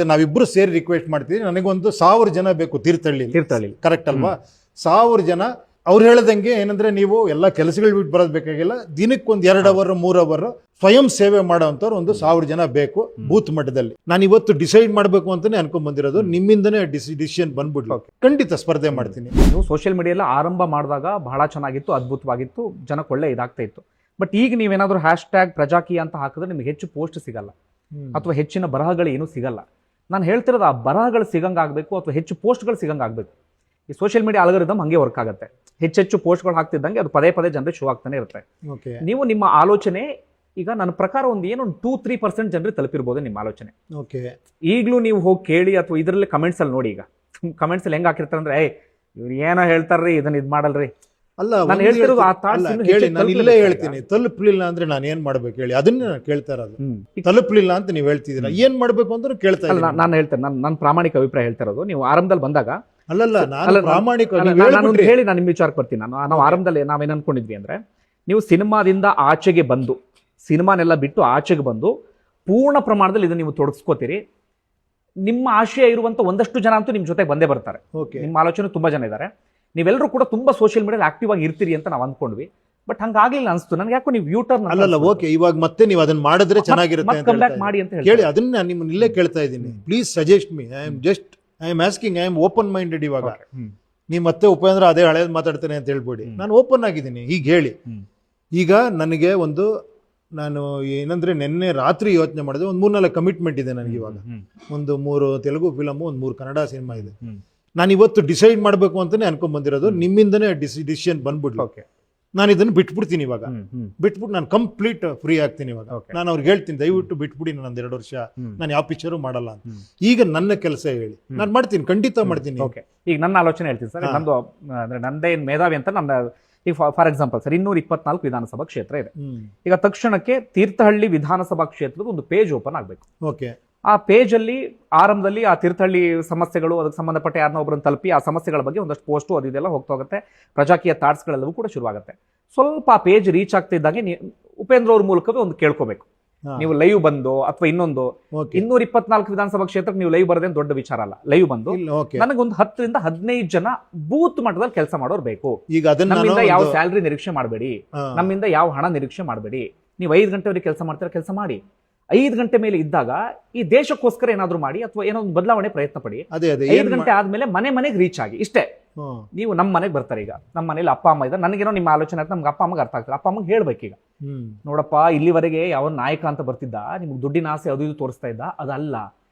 ನಾವಿಬ್ರು ಸೇರಿ ರಿಕ್ವೆಸ್ಟ್ ಮಾಡ್ತೀವಿ. ನನಗೊಂದು 1000 ಜನ ಬೇಕು ತೀರ್ಥಹಳ್ಳಿ. ಕರೆಕ್ಟ್ ಅಲ್ವಾ? 1000 ಜನ. ಅವ್ರು ಹೇಳ್ದಂಗೆ ಏನಂದ್ರೆ, ನೀವು ಎಲ್ಲ ಕೆಲಸಗಳು ಬಿಟ್ಟು ಬರೋದು ಬೇಕಾಗಿಲ್ಲ, ದಿನಕ್ಕೊಂದು 2 ಅವರ್ 3 ಅವರ್ ಸ್ವಯಂ ಸೇವೆ ಮಾಡೋಂಥವ್ರು ಒಂದು 1000 ಜನ ಬೇಕು ಬೂತ್ ಮಟ್ಟದಲ್ಲಿ. ನಾನು ಇವತ್ತು ಡಿಸೈಡ್ ಮಾಡಬೇಕು ಅಂತಾನೆ ಅನ್ಕೊಂಡ್ ಬಂದಿರೋದು. ನಿಮ್ಮಿಂದನೇ ಡಿಸಿಷನ್ ಬಂದ್ಬಿಡ್ಲು. ಖಂಡಿತ ಸ್ಪರ್ಧೆ ಮಾಡ್ತೀನಿ. ನೀವು ಸೋಷಿಯಲ್ ಮೀಡಿಯಾ ಆರಂಭ ಮಾಡಿದಾಗ ಬಹಳ ಚೆನ್ನಾಗಿತ್ತು, ಅದ್ಭುತವಾಗಿತ್ತು, ಜನಕ್ಕೆ ಒಳ್ಳೆ ಇದಾಗ್ತಾ ಇತ್ತು. ಬಟ್ ಈಗ ನೀವೇನಾದ್ರೂ #ಪ್ರಜಾಕೀಯ ಅಂತ ಹಾಕಿದ್ರೆ ನಿಮ್ಗೆ ಹೆಚ್ಚು ಪೋಸ್ಟ್ ಸಿಗಲ್ಲ, ಅಥವಾ ಹೆಚ್ಚಿನ ಬರಹಗಳು ಏನೂ ಸಿಗಲ್ಲ. ನಾನು ಹೇಳ್ತಿರೋದು ಆ ಬರಹಗಳು ಸಿಗಂಗಾಗಬೇಕು, ಅಥವಾ ಹೆಚ್ಚು ಪೋಸ್ಟ್ಗಳು ಸಿಗಂಗಾಗಬೇಕು. ಈ ಸೋಷಿಯಲ್ ಮೀಡಿಯಾ ಅಲ್ಗಾರಿದಮ್ ಹಂಗೆ ವರ್ಕ್ ಆಗುತ್ತೆ. ಹೆಚ್ಚೆಚ್ಚು ಪೋಸ್ಟ್ಗಳು ಹಾಕ್ತಿದ್ದಂಗೆ ಅದು ಪದೇ ಪದೇ ಜನರಿಗೆ ಶೋ ಆಗ್ತಾನೆ ಇರುತ್ತೆ. ನೀವು ನಿಮ್ಮ ಆಲೋಚನೆ ಈಗ ನನ್ನ ಪ್ರಕಾರ ಒಂದು 2-3% ಜನರಿಗೆ ತಲುಪಿರ್ಬೋದು ನಿಮ್ಮ ಆಲೋಚನೆ. ಈಗಲೂ ನೀವು ಹೋಗಿ ಕೇಳಿ, ಅಥವಾ ಇದರಲ್ಲಿ ಕಮೆಂಟ್ಸ್ ಅಲ್ಲಿ ನೋಡಿ. ಈಗ ಕಮೆಂಟ್ಸ್ ಅಲ್ಲಿ ಹೆಂಗ್ ಹಾಕಿರ್ತಾರೆ ಅಂದ್ರೆ, ಇವ್ರು ಏನೋ ಹೇಳ್ತಾರ್ರಿ, ಇದನ್ನ ಇದ್ ಮಾಡಲ್ರಿ. ಅಲ್ಲ, ನಾನು ಹೇಳ್ತಿರೋದು ಆ ಥಾಟ್ಸ್ ನಾನು ಇಲ್ಲೇ ಹೇಳ್ತೀನಿ. ತಲುಪಲಿಲ್ಲ ಅಂದ್ರೆ ನಾನು ಏನ್ ಮಾಡ್ಬೇಕು ಹೇಳಿ? ಅದನ್ನ ನಾನು ಕೇಳ್ತಾ ಇರೋದು. ತಲುಪಲಿಲ್ಲ ಅಂತ ನೀವು ಹೇಳ್ತಿದ್ದೀರಾ, ಏನ್ ಮಾಡ್ಬೇಕು ಅಂತ ಕೇಳ್ತಾ ಇಲ್ಲ. ನಾನು ಹೇಳ್ತೇನೆ, ನನ್ನ ಪ್ರಾಮಾಣಿಕ ಅಭಿಪ್ರಾಯ ಹೇಳ್ತಾ ಇರೋದು. ನೀವು ಆರಂಭದಲ್ಲಿ ಬಂದಾಗ ಅಲ್ಲಲ್ಲ, ನಾನು ಪ್ರಾಮಾಣಿಕ ಹೇಳಿ ನಾನು ನಿಮ್ಮ ವಿಚಾರಕ್ಕೆ ಬರ್ತೀನಿ. ನಾವು ಆರಂಭದಲ್ಲಿ ನಾವೇನ್ ಅನ್ಕೊಂಡಿದ್ವಿ ಅಂದ್ರೆ, ನೀವು ಸಿನಿಮಾದಿಂದ ಆಚೆಗೆ ಬಂದು, ಸಿನಿಮಾನೆಲ್ಲ ಬಿಟ್ಟು ಆಚೆಗೆ ಬಂದು ಪೂರ್ಣ ಪ್ರಮಾಣದಲ್ಲಿ ಇದನ್ನ ನೀವು ತೊಡಗಿಸ್ಕೋತೀರಿ. ನಿಮ್ಮ ಆಶಯ ಇರುವಂತ ಒಂದಷ್ಟು ಜನ ಅಂತೂ ನಿಮ್ ಜೊತೆ ಬಂದೇ ಬರ್ತಾರೆ. ನಿಮ್ಮ ಆಲೋಚನೆ ತುಂಬಾ ಜನ ಇದ್ದಾರೆ. ನೀವೆಲ್ಲರೂ ಕೂಡ ತುಂಬಾ ಸೋಷಿಯಲ್ ಮೀಡಿಯಾದಲ್ಲಿ ಆಕ್ಟಿವ್ ಆಗಿ ಇರ್ತೀರಿ ಅಂತ ನಾವು ಅಂದ್ಕೊಂಡ್ವಿ. ಬಟ್ ಹಂಗಾಗ್ಲಿಲ್ಲ ಅನ್ಸ್ತು ನನಗೆ. ಯಾಕೋ ನೀವು ಯೂಟರ್ನ್ ಅಲ್ಲ. ಓಕೆ, ಇವಾಗ ಮತ್ತೆ ನೀವು ಅದನ್ನ ಮಾಡಿದ್ರೆ ಚೆನ್ನಾಗಿರುತ್ತೆ ಅಂತ ಮಾಡಿ ಅಂತ ಹೇಳಿ ಅದನ್ನ ನಿಮ್ಮನ್ನ ಇಲ್ಲೇ ಕೇಳ್ತಾ ಇದ್ದೀನಿ. Please suggest me. I am asking. I am open minded. ಇವಾಗ ನೀವು ಮತ್ತೆ ಉಪೇಂದ್ರ ಅದೇ ಹಳೇದು ಮಾತಾಡ್ತೇನೆ ಅಂತ ಹೇಳ್ಬೇಡಿ. ನಾನು ಓಪನ್ ಆಗಿದ್ದೀನಿ. ಈಗ ಹೇಳಿ. ಈಗ ನನಗೆ ನಾನು ಏನಂದ್ರೆ, ನಿನ್ನೆ ರಾತ್ರಿ ಯೋಚನೆ ಮಾಡಿದೆ. ಒಂದು 3-4 ಕಮಿಟ್ಮೆಂಟ್ ಇದೆ ನನಗೆ. ಇವಾಗ ಒಂದು 3 ತೆಲುಗು ಫಿಲಮು, ಒಂದು 3 ಕನ್ನಡ ಸಿನಿಮಾ ಇದೆ. ನಾನು ಇವತ್ತು ಡಿಸೈಡ್ ಮಾಡಬೇಕು ಅಂತಾನೆ ಅನ್ಕೊಂಡ್ ಬಂದಿರೋದು. ನಿಮ್ಮಿಂದನೇ ಡಿಸಿಷನ್ ಬಂದ್ಬಿಡ್ಲು. ನಾನು ಇದನ್ನು ಬಿಟ್ಬಿಡ್ತೀನಿ. ಇವಾಗ ಬಿಟ್ಬಿಟ್ಟು ನಾನು ಕಂಪ್ಲೀಟ್ ಫ್ರೀ ಆಗ್ತೀನಿ. ಇವಾಗ ನಾನು ಅವ್ರಿಗೆ ಹೇಳ್ತೀನಿ, ದಯವಿಟ್ಟು ಬಿಟ್ಬಿಡಿ, ನಾನು 2 ವರ್ಷ ನಾನು ಯಾವ ಪಿಕ್ಚರು ಮಾಡಲ್ಲ ಅಂತ. ಈಗ ನನ್ನ ಕೆಲಸ ಹೇಳಿ, ನಾನು ಮಾಡ್ತೀನಿ, ಖಂಡಿತ ಮಾಡ್ತೀನಿ. ಈಗ ನನ್ನ ಆಲೋಚನೆ ಹೇಳ್ತೀನಿ ಸರ್. ನಂದು ಅಂದ್ರೆ ನಂದೇನ್ ಮೇಧಾವಿ ಅಂತ ನನ್ನ, ಈಗ ಫಾರ್ ಎಕ್ಸಾಂಪಲ್ ಸರ್, 224 ವಿಧಾನಸಭಾ ಕ್ಷೇತ್ರ ಇದೆ. ಈಗ ತಕ್ಷಣಕ್ಕೆ ತೀರ್ಥಹಳ್ಳಿ ವಿಧಾನಸಭಾ ಕ್ಷೇತ್ರದ ಒಂದು ಪೇಜ್ ಓಪನ್ ಆಗ್ಬೇಕು. ಆ ಪೇಜ್ ಅಲ್ಲಿ ಆರಂಭದಲ್ಲಿ ಆ ತೀರ್ಥಹಳ್ಳಿ ಸಮಸ್ಯೆಗಳು, ಅದಕ್ಕೆ ಸಂಬಂಧಪಟ್ಟ ಯಾರನ್ನ ಒಬ್ಬರನ್ನು ತಲುಪಿ ಆ ಸಮಸ್ಯೆಗಳ ಬಗ್ಗೆ ಒಂದಷ್ಟು ಪೋಸ್ಟು ಅದೆಲ್ಲ ಹೋಗ್ತಾ ಹೋಗುತ್ತೆ. ಪ್ರಜಾಕೀಯ ಥಾಟ್ಸ್ಗಳೆಲ್ಲವೂ ಕೂಡ ಶುರುವಾಗುತ್ತೆ. ಸ್ವಲ್ಪ ಆ ಪೇಜ್ ರೀಚ್ ಆಗ್ತಾ ಇದ್ದಾಗೆ ಉಪೇಂದ್ರ ಅವ್ರ ಮೂಲಕವೇ ಒಂದು ಕೇಳ್ಕೋಬೇಕು. ನೀವು ಲೈವ್ ಬಂದು, ಅಥವಾ ಇನ್ನೊಂದು 224 ವಿಧಾನಸಭಾ ಕ್ಷೇತ್ರಕ್ಕೆ ನೀವು ಲೈವ್ ಬರೋದೇನು ದೊಡ್ಡ ವಿಚಾರ ಅಲ್ಲ. ಲೈವ್ ಬಂದು ನನಗೊಂದು 10-15 ಜನ ಬೂತ್ ಮಟ್ಟದಲ್ಲಿ ಕೆಲಸ ಮಾಡೋರು ಬೇಕು. ಈಗ ನಮ್ಮಿಂದ ಯಾವ ಸ್ಯಾಲರಿ ನಿರೀಕ್ಷೆ ಮಾಡಬೇಡಿ, ನಮ್ಮಿಂದ ಯಾವ ಹಣ ನಿರೀಕ್ಷೆ ಮಾಡಬೇಡಿ. ನೀವು 5 ಗಂಟೆವರೆಗೆ ಕೆಲಸ ಮಾಡ್ತೀರಾ, ಕೆಲಸ ಮಾಡಿ. 5 ಗಂಟೆ ಮೇಲೆ ಇದ್ದಾಗ ಈ ದೇಶಕ್ಕೋಸ್ಕರ ಏನಾದ್ರು ಮಾಡಿ, ಅಥವಾ ಏನೋ ಒಂದು ಬದಲಾವಣೆ ಪ್ರಯತ್ನ ಪಡಿ. 5 ಗಂಟೆ ಆದ್ಮೇಲೆ ಮನೆಗೆ ರೀಚ್ ಆಗಿ. ಇಷ್ಟೇ. ನೀವು ನಮ್ಮ ಮನೆಗೆ ಬರ್ತಾರೆ. ಈಗ ನಮ್ಮ ಮನೇಲಿ ಅಪ್ಪ ಅಮ್ಮ ಇದ್ದಾರೆ. ನನಗೇನೋ ನಿಮ್ಮ ಆಲೋಚನೆ ಅಂತ ನಮ್ಗೆ ಅಪ್ಪ ಅಮ್ಮಗೆ ಅರ್ಥ ಆಗ್ತದೆ. ಅಪ್ಪ ಅಮ್ಮಗೆ ಹೇಳ್ಬೇಕೀಗ, ನೋಡಪ್ಪ, ಇಲ್ಲಿವರೆಗೆ ಯಾವ ನಾಯಕ ಅಂತ ಬರ್ತಿದ್ದ, ನಿಮ್ಗೆ ದುಡ್ಡಿನ ಆಸೆ ಅದು ಇದು ತೋರಿಸ್ತಾ ಇದ್ದ, ಅದಲ್ಲ.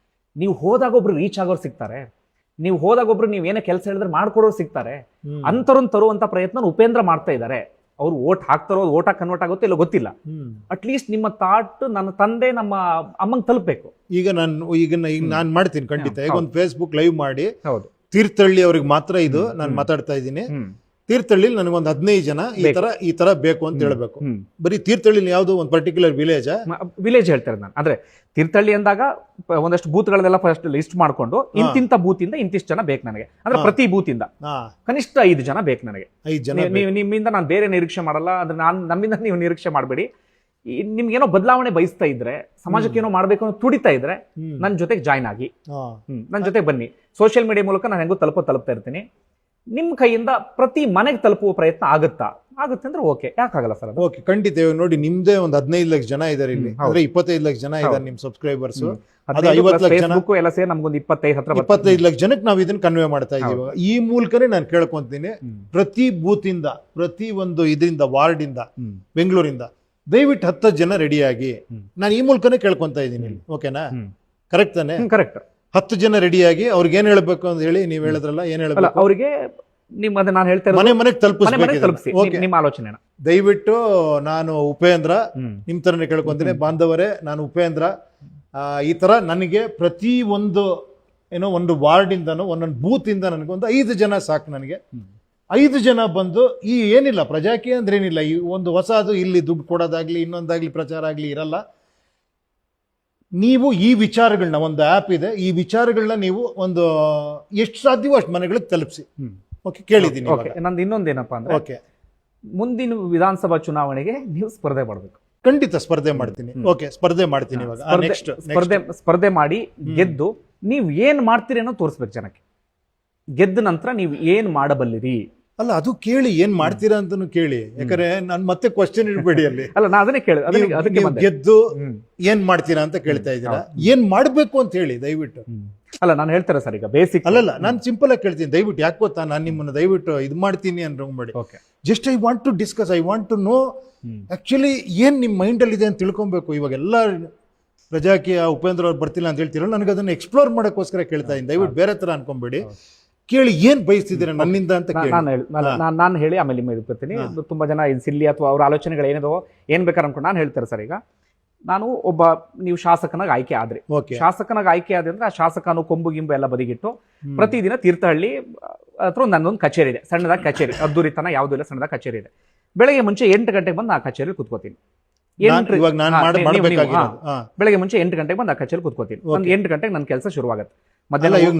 ನೀವು ಹೋದಾಗ ಒಬ್ರು ರೀಚ್ ಆಗೋರು ಸಿಗ್ತಾರೆ. ನೀವು ಹೋದಾಗ ಒಬ್ರು ನೀವು ಏನೇ ಕೆಲಸ ಹೇಳಿದ್ರೆ ಮಾಡ್ಕೊಡೋರು ಸಿಗ್ತಾರೆ. ಅಂತರನ್ನು ತರುವಂತ ಪ್ರಯತ್ನ ಉಪೇಂದ್ರ ಮಾಡ್ತಾ ಇದ್ದಾರೆ. ಅವ್ರು ಓಟ್ ಹಾಕ್ತಾರೋ, ಓಟ್ ಕನ್ವರ್ಟ್ ಆಗುತ್ತೆ ಇಲ್ಲ ಗೊತ್ತಿಲ್ಲ. ಅಟ್ಲೀಸ್ಟ್ ನಿಮ್ಮ ಥಾಟ್ ನನ್ನ ತಂದೆ, ನಮ್ಮ ಅಮ್ಮಂಗೆ ತಲುಪಬೇಕು. ಈಗ ನಾನು ಮಾಡ್ತೀನಿ ಖಂಡಿತ. ಈಗ ಒಂದು ಫೇಸ್ಬುಕ್ ಲೈವ್ ಮಾಡಿ, ತೀರ್ಥಹಳ್ಳಿ ಅವ್ರಿಗೆ ಮಾತ್ರ ಇದು ನಾನು ಮಾತಾಡ್ತಾ ಇದ್ದೀನಿ. ತೀರ್ಥಹಳ್ಳಿ ನನಗೊಂದು 15 ಜನ ಈ ತರ ಬೇಕು ಅಂತ ಹೇಳ್ಬೇಕು. ಬರೀ ತೀರ್ಥಹಳ್ಳಿ ಯಾವ್ದು ಒಂದು ಪರ್ಟಿಕ್ಯುಲರ್ ವಿಲೇಜ್ ಹೇಳ್ತಾರೆ ನಾನು. ಅಂದ್ರೆ ತೀರ್ಥಹಳ್ಳಿ ಅಂದಾಗ ಒಂದಷ್ಟು ಬೂತ್ಗಳನ್ನೆಲ್ಲ ಫಸ್ಟ್ ಲಿಸ್ಟ್ ಮಾಡ್ಕೊಂಡು, ಇಂತಿಂತ ಬೂತಿಂದ ಇಂತಿಷ್ಟು ಜನ ಬೇಕು ನನಗೆ. ಅಂದ್ರೆ ಪ್ರತಿ ಬೂತಿಂದ ಕನಿಷ್ಠ 5 ಜನ ಬೇಕು ನನಗೆ. ನಿಮ್ಮಿಂದ ನಾನು ಬೇರೆ ನಿರೀಕ್ಷೆ ಮಾಡಲ್ಲ. ಅಂದ್ರೆ ನಮ್ಮಿಂದ ನೀವು ನಿರೀಕ್ಷೆ ಮಾಡಬೇಡಿ. ನಿಮ್ಗೇನೋ ಬದಲಾವಣೆ ಬಯಸ್ತಾ ಇದ್ರೆ, ಸಮಾಜಕ್ಕೆ ಏನೋ ಮಾಡ್ಬೇಕು ಅನ್ನೋ ತುಡಿತಾ ಇದ್ರೆ, ನನ್ನ ಜೊತೆಗೆ ಜಾಯ್ನ್ ಆಗಿ, ನನ್ನ ಜೊತೆ ಬನ್ನಿ. ಸೋಷಿಯಲ್ ಮೀಡಿಯಾ ಮೂಲಕ ನಾನು ಹೆಂಗೋ ತಲುಪ್ತಾ ಇರ್ತೀನಿ. ನಿಮ್ ಕೈಯಿಂದ ಪ್ರತಿ ಮನೆಗೆ ತಲುಪುವ ಪ್ರಯತ್ನ ಆಗುತ್ತೆ ಅಂದ್ರೆ ಓಕೆ, ಯಾಕಾಗಲ್ಲ ಸರ್? ಓಕೆ, ಖಂಡಿತ. ನೋಡಿ, ನಿಮ್ದೇ ಒಂದು 15 ಲಕ್ಷ ಜನ ಇದಾರೆ ಇಲ್ಲಿ. ಅಂದ್ರೆ 25 ಲಕ್ಷ ಜನ ಇದಾರೆ ನಿಮ್ ಸಬ್ಸ್ಕ್ರೈಬರ್ಸ್. 50 ಲಕ್ಷ ಜನ ಎಲ್ಲ ಸೇರಿ ನಮ್ಗೊಂದು 25 ಲಕ್ಷ ಜನಕ್ಕೆ ನಾವು ಇದನ್ನ ಕನ್ವೆ ಮಾಡ್ತಾ ಇದೀವಿ. ಈ ಮೂಲಕನೇ ನಾನು ಕೇಳ್ಕೊಂತೀನಿ, ಪ್ರತಿ ಬೂತ್ ಇಂದ, ಪ್ರತಿ ಒಂದು ಇದರಿಂದ, ವಾರ್ಡ್ ಇಂದ, ಬೆಂಗಳೂರಿಂದ ದಯವಿಟ್ಟು 10 ಜನ ರೆಡಿಯಾಗಿ. ನಾನು ಈ ಮೂಲಕನೇ ಕೇಳ್ಕೊಂತ ಇದ್ದೀನಿ. ಓಕೆನಾ? ಕರೆಕ್ಟ್ ತಾನೆ? ಕರೆಕ್ಟ್. 10 ಜನ ರೆಡಿಯಾಗಿ ಅವ್ರಿಗೆ ಏನ್ ಹೇಳ್ಬೇಕು ಅಂತ ಹೇಳಿ ನೀವ್ ಹೇಳಿದ್ರಲ್ಲ, ಏನ್ ಹೇಳ್ಬೇಕು ಅವ್ರಿಗೆ? ನಾನು ಹೇಳ್ತೇನೆ, ಮನೆಗೆ ತಲುಪಿಸಿ ನಿಮ್ಮ ಆಲೋಚನೆ. ದಯವಿಟ್ಟು ನಾನು ಉಪೇಂದ್ರ ನಿಮ್ ತರನೇ ಕೇಳ್ಕೊಂತೀನಿ. ಬಾಂಧವರೇ, ನಾನು ಉಪೇಂದ್ರ. ಈ ತರ ನನಗೆ ಪ್ರತಿ ಒಂದು ಒಂದು ವಾರ್ಡ್ ಇಂದನೋ, ಒಂದೊಂದು ಬೂತ್ ಇಂದ ನನಗೊಂದು 5 ಜನ ಸಾಕು. ನನಗೆ 5 ಜನ ಬಂದು, ಈ ಏನಿಲ್ಲ ಪ್ರಜಾಕೀಯ ಅಂದ್ರೆ ಏನಿಲ್ಲ, ಈ ಒಂದು ಹೊಸದು ಇಲ್ಲಿ ದುಡ್ಡು ಕೊಡೋದಾಗ್ಲಿ, ಇನ್ನೊಂದಾಗ್ಲಿ, ಪ್ರಚಾರ ಆಗ್ಲಿ ಇರಲ್ಲ. ನೀವು ಈ ವಿಚಾರಗಳನ್ನ, ಒಂದು ಆ್ಯಪ್ ಇದೆ, ಈ ವಿಚಾರಗಳನ್ನ ನೀವು ಒಂದು ಎಷ್ಟು ಸಾಧ್ಯವೋ ಅಷ್ಟು ಮನೆಗಳಿಗೆ ತಲುಪಿಸಿ. ಓಕೆ, ಕೇಳಿದ್ದೀನಿ. ನಂದು ಇನ್ನೊಂದೇನಪ್ಪ ಅಂದ್ರೆ, ಮುಂದಿನ ವಿಧಾನಸಭಾ ಚುನಾವಣೆಗೆ ನೀವು ಸ್ಪರ್ಧೆ ಮಾಡಬೇಕು. ಖಂಡಿತ ಸ್ಪರ್ಧೆ ಮಾಡ್ತೀನಿ. ಓಕೆ, ಸ್ಪರ್ಧೆ ಮಾಡ್ತೀನಿ. ಇವಾಗ ಸ್ಪರ್ಧೆ ಮಾಡಿ ಗೆದ್ದು ನೀವು ಏನ್ ಮಾಡ್ತೀರಿ ಅನ್ನೋ ತೋರಿಸ್ಬೇಕು ಜನಕ್ಕೆ. ಗೆದ್ದ ನಂತರ ನೀವು ಏನ್ ಮಾಡಬಲ್ಲಿರಿ ಅಲ್ಲ, ಅದು ಕೇಳಿ ಏನ್ ಮಾಡ್ತೀರಾ ಅಂತಾನು ಕೇಳಿ. ಯಾಕಂದ್ರೆ ನಾನು ಮತ್ತೆ ಕ್ವಶನ್ ಇಡಬೇಡಿ ಅಲ್ಲಿ. ಅಲ್ಲ, ನಾ ಅದನ್ನೇ ಕೇಳಿ, ಅದಕ್ಕೆ ನೀವು ಬಂದೆ. ಗೆದ್ದು ಏನ್ ಮಾಡ್ತೀರಾ ಅಂತ ಕೇಳ್ತಾ ಇದ್ದೀರಾ. ಏನ್ ಮಾಡ್ಬೇಕು ಅಂತ ಹೇಳಿ ದಯವಿಟ್ಟು. ಅಲ್ಲ, ನಾನು ಹೇಳ್ತಾರೆ ಸರ್, ಈಗ ಬೇಸಿಕ್ ಅಲ್ಲಲ್ಲ, ನಾನು ಸಿಂಪಲ್ ಆಗಿ ಕೇಳ್ತೀನಿ ದಯವಿಟ್ಟು. ಯಾಕೆ ಗೊತ್ತಾ, ನಾನು ನಿಮ್ಮನ್ನ ದಯವಿಟ್ಟು ಇದು ಮಾಡ್ತೀನಿ ಅನ್ಕೊಂಬೇಡಿ. Just I want to discuss, I want to know actually ಏನ್ ನಿಮ್ ಮೈಂಡ್ ಅಲ್ಲಿ ಇದೆ ಅಂತ ತಿಳ್ಕೊಬೇಕು. ಇವಾಗ ಎಲ್ಲ ಪ್ರಜಾಕೀಯ ಉಪೇಂದ್ರ ಅವ್ರು ಬರ್ತಿಲ್ಲ ಅಂತ ಹೇಳ್ತಿರಲ್ಲ, ನನಗೆ ಅದನ್ನ ಎಕ್ಸ್ಪ್ಲೋರ್ ಮಾಡೋಕ್ಕೋಸ್ಕರ ಕೇಳ್ತಾ ಇದ್ದೀನಿ. ದಯವಿಟ್ಟು ಬೇರೆ ತರ ಅನ್ಕೊಂಬೇಡಿ, ಕೇಳಿ ಏನ್ ಬಯಸ್ತಿದ್ದೀರಾ ನನ್ನಿಂದ ಅಂತ ಕೇಳಿ. ನಾನು ಹೇಳಿ ಆಮೇಲೆ ನಿಮ್ಮ ಬರ್ತೀನಿ. ತುಂಬಾ ಜನ ಸಿಲ್ಲಿ ಅಥವಾ ಅವ್ರ ಆಲೋಚನೆಗಳು ಏನಿದೋ ಏನ್ ಬೇಕಾದ್ರೆ ಅನ್ಕೊಂಡು ನಾನು ಹೇಳ್ತಾರೆ ಸರ್. ಈಗ ನಾನು ಒಬ್ಬ, ನೀವು ಶಾಸಕನಾಗಿ ಆಯ್ಕೆ ಆದ್ರಿ, ಶಾಸಕನಾಗಿ ಆಯ್ಕೆ ಆದ್ರೆ ಅಂದ್ರೆ ಆ ಶಾಸಕನು ಕೊಂಬು ಗಿಂಬು ಎಲ್ಲ ಬದಿಗಿಟ್ಟು ಪ್ರತಿದಿನ ತೀರ್ಥಹಳ್ಳಿ ಹತ್ರ ನನ್ನೊಂದು ಕಚೇರಿ ಇದೆ, ಸಣ್ಣದಾದ ಕಚೇರಿ, ಅದ್ದೂರಿತನ ಯಾವುದೂ ಇಲ್ಲ, ಸಣ್ಣದಾದ ಕಚೇರಿ ಇದೆ. ಬೆಳಗ್ಗೆ ಮುಂಚೆ 8 ಗಂಟೆಗೆ ಬಂದು ಆ ಕಚೇರಿ ಕುತ್ಕೋತೀನಿ. ಬೆಳಗ್ಗೆ ಮುಂಚೆ 8 ಗಂಟೆಗೆ ಬಂದು ಆ ಕಚೇರಿ ಕುತ್ಕೋತೀನಿ. ಒಂದು 8 ಗಂಟೆಗೆ ನನ್ನ ಕೆಲಸ ಶುರುವಾಗುತ್ತೆ.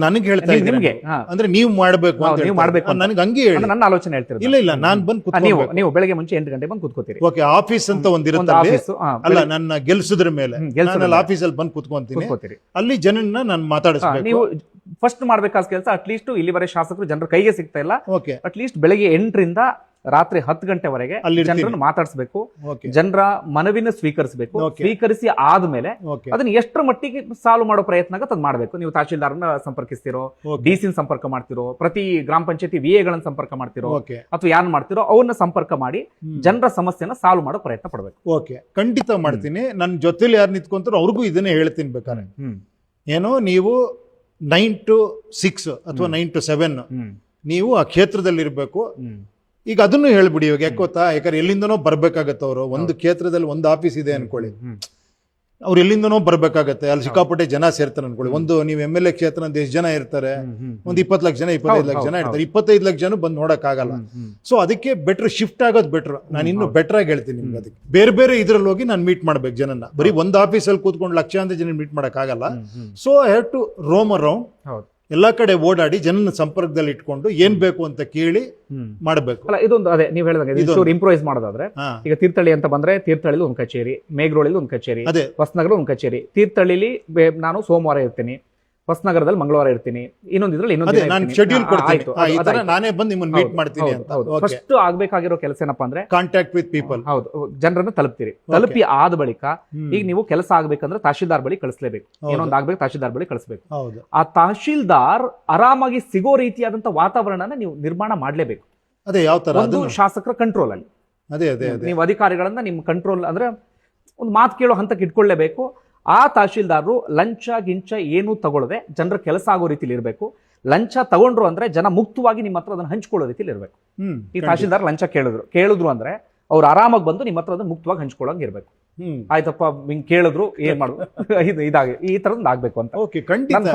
ನನಗೆ ಹೇಳ್ತಾ ನಿಮ್ಗೆ ಅಂದ್ರೆ ನೀವು ಮಾಡ್ಬೇಕು, ನೀವು ಮಾಡ್ಬೇಕು ನನಗೆ ಹಂಗೆ ಹೇಳಿ, ನನ್ನ ಆಲೋಚನೆ ಹೇಳ್ತೀರಿ. ಇಲ್ಲ ಇಲ್ಲ, ನಾನು ಬಂದು ನೀವು ಬೆಳಗ್ಗೆ ಮುಂಚೆ 8 ಗಂಟೆಗೆ ಬಂದು ಕುತ್ಕೋತೀರಿ. ಓಕೆ, ಆಫೀಸ್ ಅಂತ ಒಂದಿರುತ್ತೆ. ಅಲ್ಲ, ನನ್ನ ಗೆಲ್ಸಿದ್ರ ಮೇಲೆ ಆಫೀಸಲ್ಲಿ ಬಂದು ಕುತ್ಕೊಂತೀನಿ. ಅಲ್ಲಿ ಜನನ್ನ ನಾನು ಮಾತಾಡಿಸ್ಬೇಕು. ನೀವು ಫಸ್ಟ್ ಮಾಡ್ಬೇಕಾದ ಕೆಲಸ, ಅಟ್ಲೀಸ್ಟ್ ಇಲ್ಲಿವರೆಗೆ ಶಾಸಕರು ಜನರ ಕೈಗೆ ಸಿಗ್ತಾ ಇಲ್ಲ, ಅಟ್ಲೀಸ್ಟ್ ಬೆಳಗ್ಗೆ 8 ರಿಂದ ರಾತ್ರಿ 10 ಗಂಟೆವರೆಗೆ ಜನರನ್ನು ಮಾತಾಡಿಸಬೇಕು, ಜನರ ಮನವಿನ ಸ್ವೀಕರಿಸಬೇಕು. ಸ್ವೀಕರಿಸಿ ಆದ್ಮೇಲೆ ಅದನ್ನ ಎಷ್ಟರ ಮಟ್ಟಿಗೆ ಸಾಲ್ವ್ ಮಾಡೋ ಪ್ರಯತ್ನ ಆಗುತ್ತೆ ಅದ್ ಮಾಡ್ಬೇಕು. ನೀವು ತಹಶೀಲ್ದಾರ್ನ ಸಂಪರ್ಕಿಸ್ತಿರೋ, ಡಿಸಿ ಸಂಪರ್ಕ ಮಾಡ್ತಿರೋ, ಪ್ರತಿ ಗ್ರಾಮ ಪಂಚಾಯತಿ ವಿಎಗಳನ್ನ ಸಂಪರ್ಕ ಮಾಡ್ತಿರೋ, ಅಥವಾ ಯಾರು ಮಾಡ್ತಿರೋ ಅವ್ರನ್ನ ಸಂಪರ್ಕ ಮಾಡಿ ಜನರ ಸಮಸ್ಯೆನ ಸಾಲ್ವ್ ಮಾಡೋ ಪ್ರಯತ್ನ ಪಡ್ಬೇಕು. ಓಕೆ, ಖಂಡಿತ ಮಾಡ್ತೀನಿ. ನನ್ನ ಜೊತೆಲಿ ಯಾರು ನಿಂತ್ಕೊಂತಾರೋ ಅವ್ರಿಗೂ ಇದನ್ನೇ ಹೇಳ್ತೀನಿ. ಬೇಕಾದ್ರೆ ಏನೋ ನೀವು 9 to 6 ಅಥವಾ 9 to 7 ನೀವು ಆ ಕ್ಷೇತ್ರದಲ್ಲಿ ಇರ್ಬೇಕು. ಈಗ ಅದನ್ನು ಹೇಳ್ಬಿಡಿ. ಇವಾಗ ಯಾಕೆ ಗೊತ್ತಾ, ಯಾಕಂದ್ರೆ ಎಲ್ಲಿಂದನೋ ಬರ್ಬೇಕಾಗತ್ತೆ. ಅವರು ಒಂದು ಕ್ಷೇತ್ರದಲ್ಲಿ ಒಂದು ಆಫೀಸ್ ಇದೆ ಅನ್ಕೊಳ್ಳಿ, ಅವ್ರು ಎಲ್ಲಿಂದನೋ ಬರ್ಬೇಕಾಗತ್ತೆ. ಅಲ್ಲಿ ಸಿಕ್ಕಾಪಟ್ಟೆ ಜನ ಸೇರ್ತಾರೆ ಅನ್ಕೊಳ್ಳಿ. ಒಂದು ನೀವು MLA ಕ್ಷೇತ್ರ ಅಂತ ಎಷ್ಟು ಜನ ಇರ್ತಾರೆ, ಒಂದು 20 ಲಕ್ಷ ಜನ, 25 ಲಕ್ಷ ಜನ ಇರ್ತಾರೆ. 25 ಲಕ್ಷ ಜನ ಬಂದು ನೋಡಕ್ ಆಗಲ್ಲ. ಸೊ ಅದಕ್ಕೆ ಬೆಟರ್ ಶಿಫ್ಟ್ ಆಗೋದು ಬೆಟರ್. ನಾನು ಇನ್ನು ಬೆಟರ್ ಆಗಿ ಹೇಳ್ತೀನಿ ನಿಮ್ಗೆ. ಅದಕ್ಕೆ ಬೇರೆ ಬೇರೆ ಇದ್ರಲ್ಲಿ ಹೋಗಿ ನಾನು ಮೀಟ್ ಮಾಡ್ಬೇಕು ಜನನ್ನ. ಬರೀ ಒಂದು ಆಫೀಸಲ್ಲಿ ಕೂತ್ಕೊಂಡು ಲಕ್ಷಾಂತರ ಜನ ಮೀಟ್ ಮಾಡಕ್ ಆಗಲ್ಲ. So I have to roam around, ಎಲ್ಲಾ ಕಡೆ ಓಡಾಡಿ ಜನನ ಸಂಪರ್ಕದಲ್ಲಿ ಇಟ್ಕೊಂಡು ಏನ್ ಬೇಕು ಅಂತ ಕೇಳಿ ಮಾಡಬೇಕು. ಅಲ್ಲ, ಇದೊಂದು ಅದೇ ನೀವು ಹೇಳಿದಾಗ ಇಂಪ್ರೂವೈಸ್ ಮಾಡೋದಾದ್ರೆ, ಈಗ ತೀರ್ಥಹಳ್ಳಿ ಅಂತ ಬಂದ್ರೆ ತೀರ್ಥಹಳ್ಳಿ ಒಂದು ಕಚೇರಿ, ಮೇಗ್ರೋಳಿ ಒಂದು ಕಚೇರಿ, ಹೊಸನಗರ ಒಂದು ಕಚೇರಿ. ತೀರ್ಥಹಳ್ಳಿ ನಾನು ಸೋಮವಾರ ಇರ್ತೀನಿ, ಹೊಸನಗರದಲ್ಲಿ ಮಂಗಳವಾರ ಇರ್ತೀನಿ, ಇನ್ನೊಂದಿದ್ರಲ್ಲಿ ನಾನೇ ಬಂದು ನಿಮ್ಮನ್ನ ಮೀಟ್ ಮಾಡ್ತೀನಿ ಅಂತ. ಫಸ್ಟ್ ಆಗ್ಬೇಕಾಗಿರೋ ಕೆಲಸ ಏನಪ್ಪಾ ಅಂದ್ರೆ ಕಾಂಟ್ಯಾಕ್ಟ್ ವಿತ್ ಪೀಪಲ್. ಹೌದು, ಜನರನ್ನ ತಲುಪ್ತೀರಿ. ತಲುಪಿ ಆದ ಬಳಿಕ ಈಗ ನೀವು ಕೆಲಸ ಆಗ್ಬೇಕಂದ್ರೆ ತಹಶೀಲ್ದಾರ್ ಬಳಿ ಕಳಿಸ್ಲೇಬೇಕು. ಏನೊಂದು ಆಗ್ಬೇಕು, ತಹಶೀಲ್ದಾರ್ ಬಳಿ ಕಳಿಸ್ಬೇಕು. ಆ ತಹಶೀಲ್ದಾರ್ ಆರಾಮಾಗಿ ಸಿಗೋ ರೀತಿಯಾದಂತ ವಾತಾವರಣನ ನೀವು ನಿರ್ಮಾಣ ಮಾಡ್ಲೇಬೇಕು. ಅದೇ ಯಾವ ತರ, ಒಂದು ಶಾಸಕರ ಕಂಟ್ರೋಲ್ ಅಲ್ಲಿ. ಅದೇ ನೀವು ಅಧಿಕಾರಿಗಳನ್ನ ನಿಮ್ಮ ಕಂಟ್ರೋಲ್ ಅಂದ್ರೆ ಒಂದು ಮಾತು ಕೇಳೋ ಹಂತಕ್ಕೆ ಇಟ್ಕೊಳ್ಳೇಬೇಕು. ಆ ತಹಶೀಲ್ದಾರರು ಲಂಚ ಗಿಂಚ ಏನೂ ತಗೊಳ್ಳದೆ ಜನರ ಕೆಲಸ ಆಗೋ ರೀತಿಲಿ ಇರಬೇಕು. ಲಂಚ ತಗೊಂಡ್ರು ಅಂದ್ರೆ ಜನ ಮುಕ್ತವಾಗಿ ನಿಮ್ಮ ಹತ್ರ ಅದನ್ನ ಹಂಚ್ಕೊಳ್ಳೋ ರೀತಿಲಿ ಇರಬೇಕು. ಈ ತಹಶೀಲ್ದಾರ್ ಲಂಚ ಕೇಳಿದ್ರು ಅಂದ್ರೆ ಅವ್ರು ಆರಾಮಾಗಿ ಬಂದು ನಿಮ್ಮ ಹತ್ರ ಅದನ್ನ ಮುಕ್ತವಾಗಿ ಹಂಚ್ಕೊಳ್ಳೋಂಗ್ ಇರ್ಬೇಕು. ಆಯ್ತಪ್ಪ, ಹಿಂಗ್ ಕೇಳಿದ್ರು ಏನ್ ಮಾಡುದು, ಇದಾಗಿ ಈ ತರದ್ ಆಗ್ಬೇಕು ಅಂತ.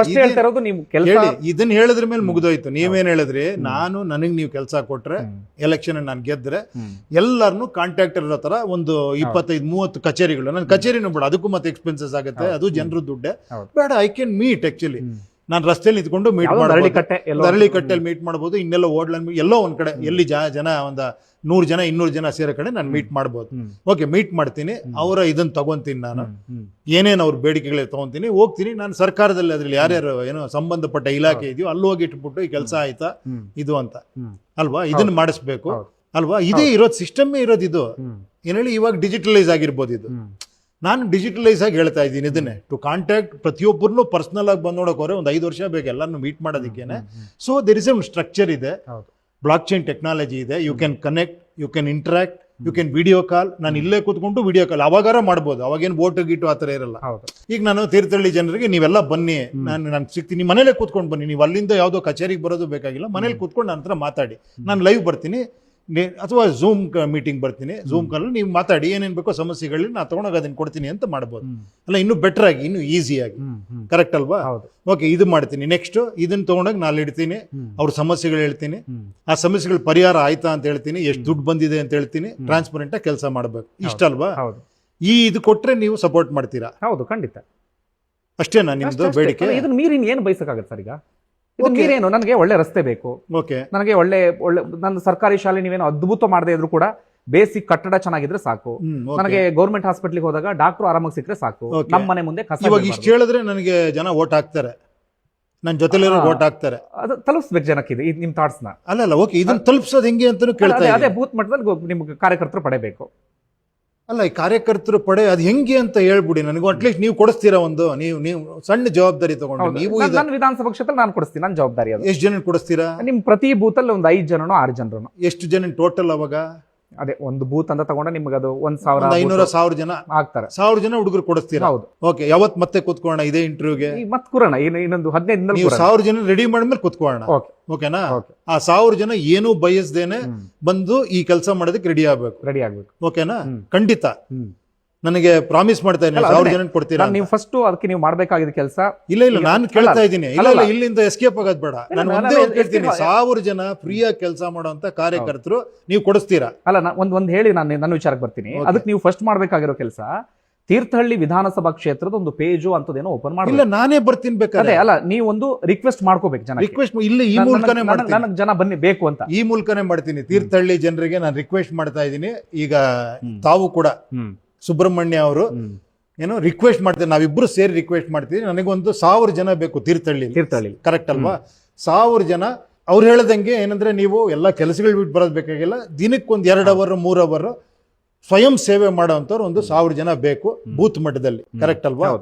ಫಸ್ಟ್ ಹೇಳ್ತಾ ಇರೋದು, ನೀವು ಕೆಲಸ ಇದನ್ನ ಹೇಳಿದ್ರ ಮೇಲೆ ಮುಗಿದೋಯ್ತು. ನೀವೇನ್ ಹೇಳಿದ್ರಿ, ನನಗ್ ನೀವು ಕೆಲಸ ಕೊಟ್ರೆ, ಎಲೆಕ್ಷನ್ ನಾನು ಗೆದ್ರೆ ಎಲ್ಲಾರನು ಕಾಂಟ್ಯಾಕ್ಟರ್ ಇರೋ ತರ ಒಂದು 25-30 ಕಚೇರಿಗಳು. ನನ್ನ ಕಚೇರಿನೂ ಬೇಡ, ಅದಕ್ಕೂ ಮತ್ತೆ ಎಕ್ಸ್ಪೆನ್ಸಸ್ ಆಗುತ್ತೆ, ಅದು ಜನರ ದುಡ್ಡೆ ಬೇಡ. I can meet actually. ನಾನು ರಸ್ತೆಯಲ್ಲಿ ನಿಂತ್ಕೊಂಡು ಮೀಟ್ ಮಾಡ್ಬೋದು, ಅರಳಿಕಟ್ಟೆಯಲ್ಲಿ ಮೀಟ್ ಮಾಡ್ಬೋದು, ಇನ್ನೆಲ್ಲ ಓಡ್ಲಲ್ಲಿ ಎಲ್ಲೋ ಒಂದ್ ಕಡೆ ಎಲ್ಲಿ ಜನ ಒಂದ 100 ಜನ 200 ಜನ ಸೇರೋ ಕಡೆ ನಾನು ಮೀಟ್ ಮಾಡ್ಬೋದು. ಓಕೆ, ಮೀಟ್ ಮಾಡ್ತೀನಿ, ಅವರ ಇದನ್ನ ತಗೊಂತೀನಿ, ನಾನು ಏನೇನು ಅವ್ರ ಬೇಡಿಕೆಗಳು ತಗೊಂತೀನಿ, ಹೋಗ್ತೀನಿ. ನಾನು ಸರ್ಕಾರದಲ್ಲಿ ಅದ್ರಲ್ಲಿ ಯಾರ್ಯಾರು ಏನೋ ಸಂಬಂಧಪಟ್ಟ ಇಲಾಖೆ ಇದೆಯೋ ಅಲ್ಲಿ ಹೋಗಿ ಇಟ್ಬಿಟ್ಟು ಈ ಕೆಲಸ ಆಯ್ತಾ ಇದು ಅಂತ ಅಲ್ವಾ, ಇದನ್ನ ಮಾಡಿಸ್ಬೇಕು ಅಲ್ವಾ. ಇದೇ ಇರೋದು, ಸಿಸ್ಟಮ್ಮೇ ಇರೋದು ಇದು. ಏನ್ ಹೇಳಿ, ಇವಾಗ ಡಿಜಿಟಲೈಸ್ ಆಗಿರ್ಬೋದು ಇದು. ನಾನು ಡಿಜಿಟಲೈಸ್ ಆಗಿ ಹೇಳ್ತಾ ಇದ್ದೀನಿ ಇದನ್ನೇ. ಟು ಕಾಂಟ್ಯಾಕ್ಟ್ ಪ್ರತಿಯೊಬ್ಬರನ್ನು ಪರ್ಸನಲ್ ಆಗಿ ಬಂದು ನೋಡೋಕೆ ಒಂದು 5 ವರ್ಷ ಬೇಕು ಎಲ್ಲರನ್ನು ಮೀಟ್ ಮಾಡೋದಕ್ಕೇನೆ. So there is a structure ಇದೆ, ಬ್ಲಾಕ್ ಚೈನ್ ಟೆಕ್ನಾಲಜಿ ಇದೆ. You can connect, you can interact, you can video call. ನಾನು ಇಲ್ಲೇ ಕೂತ್ಕೊಂಡು ವಿಡಿಯೋ ಕಾಲ್ ಅವಾಗಾರ ಮಾಡ್ಬೋದು, ಅವಾಗೇನು ಬೋಟ್ ಗೀಟು ಆ ಥರ ಇರಲ್ಲ. ಈಗ ನಾನು ತೀರ್ಥಹಳ್ಳಿ ಜನರಿಗೆ ನೀವೆಲ್ಲ ಬನ್ನಿ, ನಾನು ಸಿಗ್ತೀನಿ, ಮನೇಲೆ ಕೂತ್ಕೊಂಡು ಬನ್ನಿ. ನೀವು ಅಲ್ಲಿಂದ ಯಾವುದೋ ಕಚೇರಿಗೆ ಬರೋದು ಬೇಕಾಗಿಲ್ಲ, ಮನೇಲಿ ಕೂತ್ಕೊಂಡು ನನ್ನ ಹತ್ರ ಮಾತಾಡಿ. ನಾನು ಲೈವ್ ಬರ್ತೀನಿ ಅಥವಾ ಝೂಮ್ ಮೀಟಿಂಗ್ ಬರ್ತೀನಿ. ಝೂಮ್ ಕಾಲಲ್ಲಿ ನೀವು ಮಾತಾಡಿ, ಏನೇನು ಬೇಕೋ ಸಮಸ್ಯೆಗಳಲ್ಲಿ ನಾನು ತಗೊಂಡೋಗಿ ಅದನ್ನ ಕೊಡ್ತೀನಿ ಅಂತ ಮಾಡ್ಬೋದು. ಅಲ್ಲ, ಇನ್ನೂ ಬೆಟರ್ ಆಗಿ, ಇನ್ನೂ ಈಸಿಯಾಗಿ. ಕರೆಕ್ಟ್ ಅಲ್ವಾ? ಓಕೆ, ಇದು ಮಾಡ್ತೀನಿ. ನೆಕ್ಸ್ಟ್ ಇದನ್ನ ತಗೊಂಡೋಗಿ ನಾನು ಇಡ್ತೀನಿ, ಅವ್ರ ಸಮಸ್ಯೆಗಳು ಹೇಳ್ತೀನಿ, ಆ ಸಮಸ್ಯೆಗಳ ಪರಿಹಾರ ಆಯ್ತಾ ಅಂತ ಹೇಳ್ತೀನಿ, ಎಷ್ಟು ದುಡ್ಡು ಬಂದಿದೆ ಅಂತ ಹೇಳ್ತೀನಿ. ಟ್ರಾನ್ಸ್ಪರೆಂಟ್ ಆಗಿ ಕೆಲಸ ಮಾಡ್ಬೇಕು, ಇಷ್ಟ ಅಲ್ವಾ? ಇದು ಕೊಟ್ರೆ ನೀವು ಸಪೋರ್ಟ್ ಮಾಡ್ತೀರಾ? ಹೌದು, ಖಂಡಿತ. ಅಷ್ಟೇನಾ ನಿಮ್ದು ಬೇಡಿಕೆ? ಇದನ್ನ ಮೀರಿ ಏನು ಬಯಸಕ್ಕಾಗತ್ತೆ ಸರ್? ಈಗ ನೀರೇನು, ನನಗೆ ಒಳ್ಳೆ ರಸ್ತೆ ಬೇಕು, ನನಗೆ ಒಳ್ಳೆ ನನ್ನ ಸರ್ಕಾರಿ ಶಾಲೆ ನೀವೇನು ಅದ್ಭುತ ಮಾಡದೇ ಇದ್ರು ಕೂಡ ಬೇಸಿಕ್ ಕಟ್ಟಡ ಚೆನ್ನಾಗಿದ್ರೆ ಸಾಕು. ನನಗೆ ಗೌರ್ಮೆಂಟ್ ಹಾಸ್ಪಿಟ್ಲಿಗೆ ಹೋದಾಗ ಡಾಕ್ಟರ್ ಆರಾಮಾಗಿ ಸಿಕ್ಕರೆ ಸಾಕು. ನಮ್ಮ ಮನೆ ಮುಂದೆ ಕಸ. ಇವಾಗ ಇಷ್ಟು ಹೇಳಿದ್ರೆ ನನಗೆ ಜನ ಓಟ್ ಹಾಕ್ತಾರೆ. ನನ್ನ ಜೊತೆಲಿರೋ ಓಟ್ ಹಾಕ್ತಾರೆ. ಅದು ತಲುಪಿಸ್ಬೇಕು ಜನಕ್ಕೆ, ಇದು ನಿಮ್ ಥಾಟ್ಸ್ ನ. ಅಲ್ಲ ಓಕೆ, ಇದನ್ನ ತಲುಪಿಸೋದು ಹೆಂಗೆ ಅಂತಾನು ಕೇಳ್ತಾ ಅದೇ ಇದ್ದೀನಿ. ಬೂತ್ ಮಟ್ಟದಲ್ಲಿ ನಿಮ್ಗೆ ಕಾರ್ಯಕರ್ತರು ಪಡೆಯಬೇಕು. ಅಲ್ಲ, ಈ ಕಾರ್ಯಕರ್ತರು ಪಡೆ ಅದು ಹೆಂಗೆ ಅಂತ ಹೇಳ್ಬಿಡಿ ನನಗೂ. ಅಟ್ಲೀಸ್ಟ್ ನೀವು ಕೊಡಿಸ್ತೀರಾ ಒಂದು, ನೀವು ಸಣ್ಣ ಜವಾಬ್ದಾರಿ ತಗೊಂಡು ನೀವು ನನ್ನ ವಿಧಾನಸಭಾ ಕ್ಷೇತ್ರದಲ್ಲಿ ನಾನು ಕೊಡಿಸ್ತೀನಿ, ನನ್ನ ಜವಾಬ್ದಾರಿ ಅದು. ಎಷ್ಟು ಜನ ಕೊಡಿಸ್ತೀರಾ? ನಿಮ್ ಪ್ರತಿ ಬೂತ್ ಅಲ್ಲಿ ಒಂದು 5 ಜನನೋ 6 ಜನರು. ಎಷ್ಟು ಜನ ಟೋಟಲ್? ಅವಾಗ ಅದೇ ಒಂದು ಬೂತ್ ಅಂತ ತಗೊಂಡ್ರೆ ನಿಮ್ಗೆ ಅದು 1,000 500 ಜನ ಆಗ್ತಾರೆ. 1000 ಜನ ಹುಡುಗರು ಕೊಡಿಸ್ತೀರಾ? ಹೌದು. ಓಕೆ, ಯಾವತ್ ಮತ್ತೆ ಕೂತ್ಕೊಳ್ಳೋಣ ಇದೇ ಇಂಟರ್ವ್ಯೂಗೆ? ಮತ್ತೆ ಕೂರೋಣ, ಇನ್ನೊಂದು 15 ದಿನದಲ್ಲಿ ನೀವು 1000 ಜನ ರೆಡಿ ಮಾಡಿದ್ಮೇಲೆ ಕೂತ್ಕೊಳ್ಳೋಣ. ಓಕೆನಾ? ಆ 1000 ಜನ ಏನೂ ಬಯಸ್ದೇನೆ ಬಂದು ಈ ಕೆಲಸ ಮಾಡೋದಕ್ಕೆ ರೆಡಿ ಆಗ್ಬೇಕು. ಓಕೆನಾ? ಖಂಡಿತ ನನಗೆ ಪ್ರಾಮಿಸ್ ಮಾಡ್ತಾ ಇದ್ದೀನಿ 1000 ಜನ ಕೊಡ್ತೀರಾ. ನೀವು ಫಸ್ಟ್ ಅದಕ್ಕೆ ನೀವು ಮಾಡ್ಬೇಕಾಗಿದ್ದ ಕೆಲಸ. ಇಲ್ಲ ನಾನು ಕೇಳ್ತಾ ಇದ್ದೀನಿ. ಇಲ್ಲ ಇಲ್ಲಿಂದ ಎಸ್ಕೇಪ್ ಆಗೋದ್ ಬೇಡ. ನಾನು ಒಂದೇ ಕೇಳ್ತೀನಿ, 1000 ಜನ ಫ್ರೀಯಾಗಿ ಕೆಲಸ ಮಾಡುವಂತ ಕಾರ್ಯಕರ್ತರು ನೀವು ಕೊಡಿಸ್ತೀರಾ? ಅಲ್ಲ, ಒಂದ್ ಹೇಳಿ ನಾನು ನನ್ನ ವಿಚಾರಕ್ಕೆ ಬರ್ತೀನಿ. ಅದಕ್ಕೆ ನೀವು ಫಸ್ಟ್ ಮಾಡ್ಬೇಕಾಗಿರೋ ಕೆಲಸ, ತೀರ್ಥಹಳ್ಳಿ ವಿಧಾನಸಭಾ ಕ್ಷೇತ್ರದ ಒಂದು ಪೇಜು ಅಂತದೇನೋ ಓಪನ್ ಮಾಡಿ. ಇಲ್ಲ, ನಾನೇ ಬರ್ತೀನಿ ಬೇಕಾದ್ರೆ. ಅಲ್ಲ, ನೀವು ಒಂದು ರಿಕ್ವೆಸ್ಟ್ ಮಾಡ್ಕೋಬೇಕು ಜನ. ರಿಕ್ವೆಸ್ಟ್ ಇಲ್ಲ, ಈ ಮೂಲಕನೇ ಮಾಡ್ತೀನಿ. ನನಗೆ ಜನ ಬನ್ನಿ ಬೇಕು ಅಂತ ಈ ಮೂಲಕನೇ ಮಾಡ್ತೀನಿ. ತೀರ್ಥಹಳ್ಳಿ ಜನರಿಗೆ ನಾನು ರಿಕ್ವೆಸ್ಟ್ ಮಾಡ್ತಾ ಇದ್ದೀನಿ. ಈಗ ತಾವು ಕೂಡ ಸುಬ್ರಹ್ಮಣ್ಯ ಅವರು ಏನೋ ರಿಕ್ವೆಸ್ಟ್ ಮಾಡ್ತೀನಿ, ನಾವಿಬ್ರು ಸೇರಿ ರಿಕ್ವೆಸ್ಟ್ ಮಾಡ್ತೀವಿ. ನನಗೊಂದು 1000 ಜನ ಬೇಕು ತೀರ್ಥಹಳ್ಳಿ. ಕರೆಕ್ಟ್ ಅಲ್ವಾ? 1000 ಜನ. ಅವ್ರು ಹೇಳ್ದಂಗೆ ಏನಂದ್ರೆ, ನೀವು ಎಲ್ಲ ಕೆಲಸಗಳು ಬಿಟ್ಟು ಬರೋದು ಬೇಕಾಗಿಲ್ಲ. ದಿನಕ್ಕೊಂದು 2 ಅವರ್ 3 ಅವರ್ ಸ್ವಯಂ ಸೇವೆ ಮಾಡೋವಂಥವ್ರು ಒಂದು 1000 ಜನ ಬೇಕು ಬೂತ್ ಮಟ್ಟದಲ್ಲಿ. ಕರೆಕ್ಟ್ ಅಲ್ವಾ?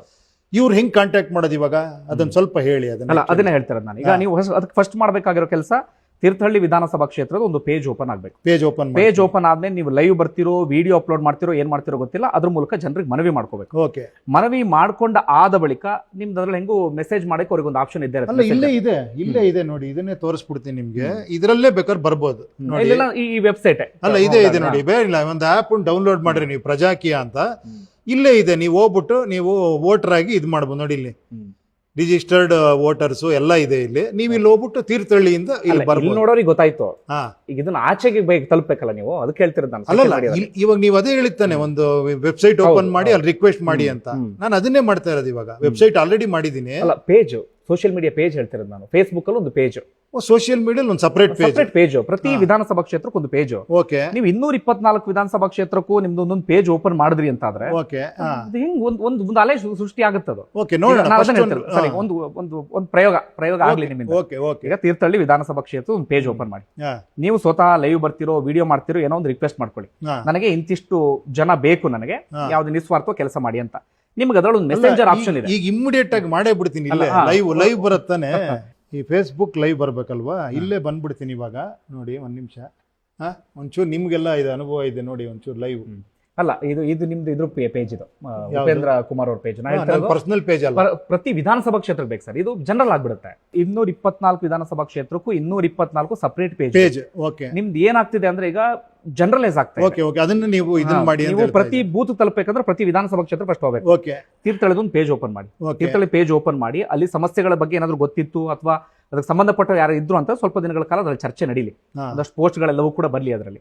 ಇವ್ರು ಹೆಂಗ್ ಕಾಂಟ್ಯಾಕ್ಟ್ ಮಾಡೋದು ಇವಾಗ ಅದನ್ನ ಸ್ವಲ್ಪ ಹೇಳಿ. ಅದನ್ನ ಹೇಳ್ತಾರೆ ನಾನು. ಈಗ ನೀವು ಅದಕ್ಕೆ ಫಸ್ಟ್ ಮಾಡ್ಬೇಕಾಗಿರೋ ಕೆಲಸ, ತೀರ್ಥಹಳ್ಳಿ ವಿಧಾನಸಭಾ ಕ್ಷೇತ್ರದ ಒಂದು ಪೇಜ್ ಓಪನ್ ಆಗಬೇಕು. ಪೇಜ್ ಓಪನ್ ಆದ್ಮೇಲೆ ನೀವು ಲೈವ್ ಬರ್ತಿರೋ, ವಿಡಿಯೋ ಅಪ್ಲೋಡ್ ಮಾಡ್ತಿರೋ, ಏನ್ ಮಾಡ್ತಿರೋ ಗೊತ್ತಿಲ್ಲ, ಅದ್ರ ಮೂಲಕ ಜನರಿಗೆ ಮನವಿ ಮಾಡ್ಕೋಬೇಕು. ಓಕೆ, ಮನವಿ ಮಾಡ್ಕೊಂಡ ಆದ ಬಳಿಕ ನಿಮ್ದು ಅದ್ರಲ್ಲಿ ಹೆಂಗು ಮೆಸೇಜ್ ಮಾಡಕ್ಕೆ ಅವ್ರಿಗೆ ಒಂದು ಆಪ್ಷನ್ ಇದೆ. ಇಲ್ಲೇ ಇದೆ ನೋಡಿ, ಇದನ್ನೇ ತೋರಿಸ್ಬಿಡ್ತೀನಿ ನಿಮ್ಗೆ. ಇದರಲ್ಲೇ ಬೇಕಾದ್ರೆ ಬರ್ಬೋದು. ಈ ವೆಬ್ಸೈಟ್ ಅಲ್ಲ, ಇದೆ ನೋಡಿ. ಬೇರೆ ಒಂದು ಆಪ್ ಡೌನ್ಲೋಡ್ ಮಾಡ್ರಿ ನೀವು, ಪ್ರಜಾಕೀಯ ಅಂತ. ಇಲ್ಲೇ ಇದೆ. ನೀವು ಹೋಗ್ಬಿಟ್ಟು ನೀವು ವೋಟರ್ ಆಗಿ ಇದು ಮಾಡ್ಬೋದು ನೋಡಿ. ಇಲ್ಲಿ ರಿಜಿಸ್ಟರ್ಡ್ ವೋಟರ್ಸ್ ಎಲ್ಲ ಇದೆ. ಇಲ್ಲಿ ನೀವು ಇಲ್ಲಿ ಹೋಗ್ಬಿಟ್ಟು ತೀರ್ಥಹಳ್ಳಿಯಿಂದ ಇಲ್ಲಿ ಬರ್ಬೋದು. ನೋಡೋರಿಗೆ ಗೊತ್ತಾಯ್ತು. ಈಗ ಇದನ್ನ ಆಚೆಗೆ ತಲುಪಬೇಕಲ್ಲ ನೀವು, ಅದಕ್ಕೆ ಹೇಳ್ತಿರೋದು ನಾನು. ಅಲ್ಲ, ಇವಾಗ ನೀವು ಅದೇ ಹೇಳಿತ್ತಾನೆ, ಒಂದು ವೆಬ್ಸೈಟ್ ಓಪನ್ ಮಾಡಿ ಅಲ್ಲಿ ರಿಕ್ವೆಸ್ಟ್ ಮಾಡಿ ಅಂತ. ನಾನು ಅದನ್ನೇ ಮಾಡ್ತಾ ಇರೋದು ಇವಾಗ. ವೆಬ್ಸೈಟ್ ಆಲ್ರೆಡಿ ಮಾಡಿದ್ದೀನಿ. ಅಲ್ಲ, ಪೇಜ್, ಸೋಷಿಯಲ್ ಮೀಡಿಯಾ ಪೇಜ್ ಹೇಳ್ತಿರೋದು ನಾನು. ಫೇಸ್ಬುಕ್ ಅಲ್ಲಿ ಒಂದು ಪೇಜ್, ಸೋಷಿಯಲ್ ಮೀಡಿಯಾದಲ್ಲಿ ಒಂದು ಸಪರೇಟ್ ಪೇಜ್. ಪ್ರತಿ ವಿಧಾನಸಭಾ ಕ್ಷೇತ್ರಕ್ಕೆ ಒಂದು ಪೇಜ್. ಓಕೆ, ನೀವು 224 ವಿಧಾನಸಭಾ ಕ್ಷೇತ್ರಕ್ಕೂ ನಿಮ್ದು ಒಂದೊಂದು ಪೇಜ್ ಓಪನ್ ಮಾಡಿದ್ರಿ ಅಂತಾದ್ರೆ ಹಿಂಗ್ ಒಂದು ಅಲೆ ಸೃಷ್ಟಿ ಆಗುತ್ತದು. ಓಕೆ, ನೋಡೋಣ. ಒಂದು ಪ್ರಯೋಗ ಆಗ್ಲಿ ನಿಮ್ಮಿಂದ. ಈಗ ತೀರ್ಥಹಳ್ಳಿ ವಿಧಾನಸಭಾ ಕ್ಷೇತ್ರ ಒಂದು ಪೇಜ್ ಓಪನ್ ಮಾಡಿ, ನೀವು ಸ್ವತಃ ಲೈವ್ ಬರ್ತಿರೋ, ವಿಡಿಯೋ ಮಾಡ್ತಿರೋ, ಏನೋ ಒಂದು ರಿಕ್ವೆಸ್ಟ್ ಮಾಡ್ಕೊಳ್ಳಿ. ನನಗೆ ಇಂತಿಷ್ಟು ಜನ ಬೇಕು, ನನಗೆ ಯಾವ್ದು ನಿಸ್ವಾರ್ಥ ಕೆಲಸ ಮಾಡಿ ಅಂತ. ನಿಮ್ಗೆ ಅದ್ರಲ್ಲಿ ಒಂದು ಮೆಸೇಂಜರ್ ಆಪ್ಷನ್ ಇದೆ. ಈಗ ಇಮಿಡಿಯೇಟ್ ಆಗಿ ಮಾಡೇ ಬಿಡ್ತೀನಿ. ಲೈವ್ ಬರುತ್ತಾನೆ. ಈ ಫೇಸ್ಬುಕ್ ಲೈವ್ ಬರ್ಬೇಕಲ್ವಾ? ಇಲ್ಲೇ ಬಂದ್ಬಿಡ್ತೀನಿ ಇವಾಗ. ನೋಡಿ, ಒಂದ್ ನಿಮಿಷ. ಒಂಚೂರು ನಿಮ್ಗೆಲ್ಲ ಇದು ಅನುಭವ ಇದೆ ನೋಡಿ, ಒಂಚೂರು ಲೈವ್. ಅಲ್ಲ, ಇದು ನಿಮ್ದು ಇದ್ರ ಪೇಜ್, ಇದು ಉಪೇಂದ್ರ ಕುಮಾರ್ ಅವ್ರ ಪೇಜ್. ಪರ್ಸನಲ್ ಪೇಜ್ ಅಲ್ಲ, ಪ್ರತಿ ವಿಧಾನಸಭಾ ಕ್ಷೇತ್ರಕ್ಕೆ ಬೇಕು ಸರ್. ಇದು ಜನರಲ್ ಆಗ್ಬಿಡುತ್ತೆ. 224 ವಿಧಾನಸಭಾ ಕ್ಷೇತ್ರಕ್ಕೂ 224 ಸಪರೇಟ್ ಪೇಜ್. ನಿಮ್ದು ಏನಾಗ್ತಿದೆ ಅಂದ್ರೆ, ಈಗ ಜನರಲೈಸ್ ಆಗ್ತದೆ. ಅದನ್ನ ನೀವು ಇದನ್ನ ಮಾಡಿ. ನೀವು ಪ್ರತಿ ಬೂತ್ ತಲುಪಬೇಕಂದ್ರೆ ಪ್ರತಿ ವಿಧಾನಸಭಾ ಕ್ಷೇತ್ರ ಫಸ್ಟ್ ಹೋಗ್ಬೇಕು. ತೀರ್ಥಹಳ್ಳಿ ಒಂದು ಪೇಜ್ ಓಪನ್ ಮಾಡಿ. ತೀರ್ಥಹಳ್ಳಿ ಪೇಜ್ ಓಪನ್ ಮಾಡಿ, ಅಲ್ಲಿ ಸಮಸ್ಯೆಗಳ ಬಗ್ಗೆ ಏನಾದ್ರು ಗೊತ್ತಿತ್ತು ಅಥವಾ ಅದಕ್ಕೆ ಸಂಬಂಧಪಟ್ಟ ಯಾರು ಇದ್ರು ಅಂತ ಸ್ವಲ್ಪ ದಿನಗಳ ಕಾಲ ಅದ್ರಲ್ಲಿ ಚರ್ಚೆ ನಡೀಲಿ. ಒಂದಷ್ಟು ಪೋಸ್ಟ್ ಗಳೆಲ್ಲವೂ ಕೂಡ ಬರ್ಲಿ ಅದರಲ್ಲಿ.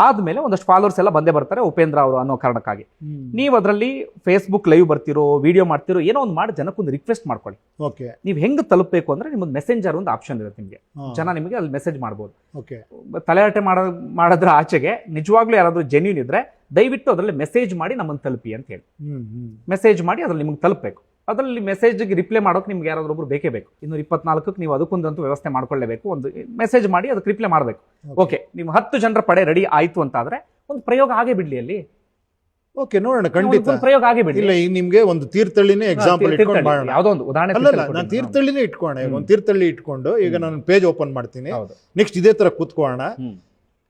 ಆದ್ಮೇಲೆ ಒಂದಷ್ಟು ಫಾಲೋವರ್ಸ್ ಎಲ್ಲ ಬಂದೇ ಬರ್ತಾರೆ, ಉಪೇಂದ್ರ ಅವರು ಅನ್ನೋ ಕಾರಣಕ್ಕಾಗಿ. ನೀವು ಅದರಲ್ಲಿ ಫೇಸ್ಬುಕ್ ಲೈವ್ ಬರ್ತಿರೋ, ವಿಡಿಯೋ ಮಾಡ್ತಿರೋ, ಏನೋ ಒಂದು ಮಾಡಿ ಜನಕ್ಕೊಂದು ರಿಕ್ವೆಸ್ಟ್ ಮಾಡ್ಕೊಳ್ಳಿ. ನೀವು ಹೆಂಗ್ ತಲುಪಬೇಕು ಅಂದ್ರೆ, ನಿಮ್ಮೊಂದು ಮೆಸೆಂಜರ್ ಒಂದು ಆಪ್ಷನ್ ಇರುತ್ತೆ ನಿಮಗೆ. ಜನ ನಿಮಗೆ ಅಲ್ಲಿ ಮೆಸೇಜ್ ಮಾಡ್ಬೋದು. ತಲೆಯಾಟೆ ಮಾಡೋದ್ರ ಆಚೆಗೆ ನಿಜವಾಗ್ಲೂ ಯಾರಾದ್ರೂ ಜೆನ್ಯೂನ್ ಇದ್ರೆ ದಯವಿಟ್ಟು ಅದರಲ್ಲಿ ಮೆಸೇಜ್ ಮಾಡಿ ನಮ್ಮನ್ನು ತಲುಪಿ ಅಂತ ಹೇಳಿ. ಮೆಸೇಜ್ ಮಾಡಿ ಅದ್ರಲ್ಲಿ ನಿಮ್ಗೆ ತಲುಪಬೇಕು. ಅದರಲ್ಲಿ ಮೆಸೇಜ್ಗೆ ರಿಪ್ಲೈ ಮಾಡೋಕೆ ನಿಮ್ಗೆ ಯಾರಾದ್ರೊಬ್ರು ಬೇಕೇ ಬೇಕು. 224ಕ್ಕೆ ನೀವು ಅದಕ್ಕೊಂದಂತೂ ವ್ಯವಸ್ಥೆ ಮಾಡ್ಕೊಳ್ಳೇಬೇಕು. ಒಂದು ಮೆಸೇಜ್ ಮಾಡಿ ಅದಕ್ಕೆ ರಿಪ್ಲೈ ಮಾಡಬೇಕು. ಓಕೆ, ನೀವು 10 ಜನರ ಪಡೆ ರೆಡಿ ಆಯ್ತು ಅಂತ ಆದ್ರೆ ಒಂದು ಪ್ರಯೋಗ ಆಗೇ ಬಿಡ್ಲಿ ಅಲ್ಲಿ. ಓಕೆ, ನೋಡೋಣ. ಖಂಡಿತ ಪ್ರಯೋಗ ಆಗೇ ಬಿಡ್ಲಿ. ಇಲ್ಲ, ಈಗ ನಿಮ್ಗೆ ಒಂದು ತೀರ್ಥಹಳ್ಳಿನೇ ಎಕ್ಸಾಂಪಲ್ ಇಟ್ಕೊಂಡು ಮಾಡೋಣ. ಯಾವುದೋ ಒಂದು ಉದಾಹರಣೆ. ನಾನು ತೀರ್ಥಹಳ್ಳಿನೇ ಇಟ್ಕೊಂಡೆ. ಒಂದು ತೀರ್ಥಹಳ್ಳಿ ಇಟ್ಕೊಂಡು ಈಗ ನಾನು ಪೇಜ್ ಓಪನ್ ಮಾಡ್ತೀನಿ. ನೆಕ್ಸ್ಟ್ ಇದೇ ತರ ಕೂತ್ಕೊಳ್ಳೋಣ.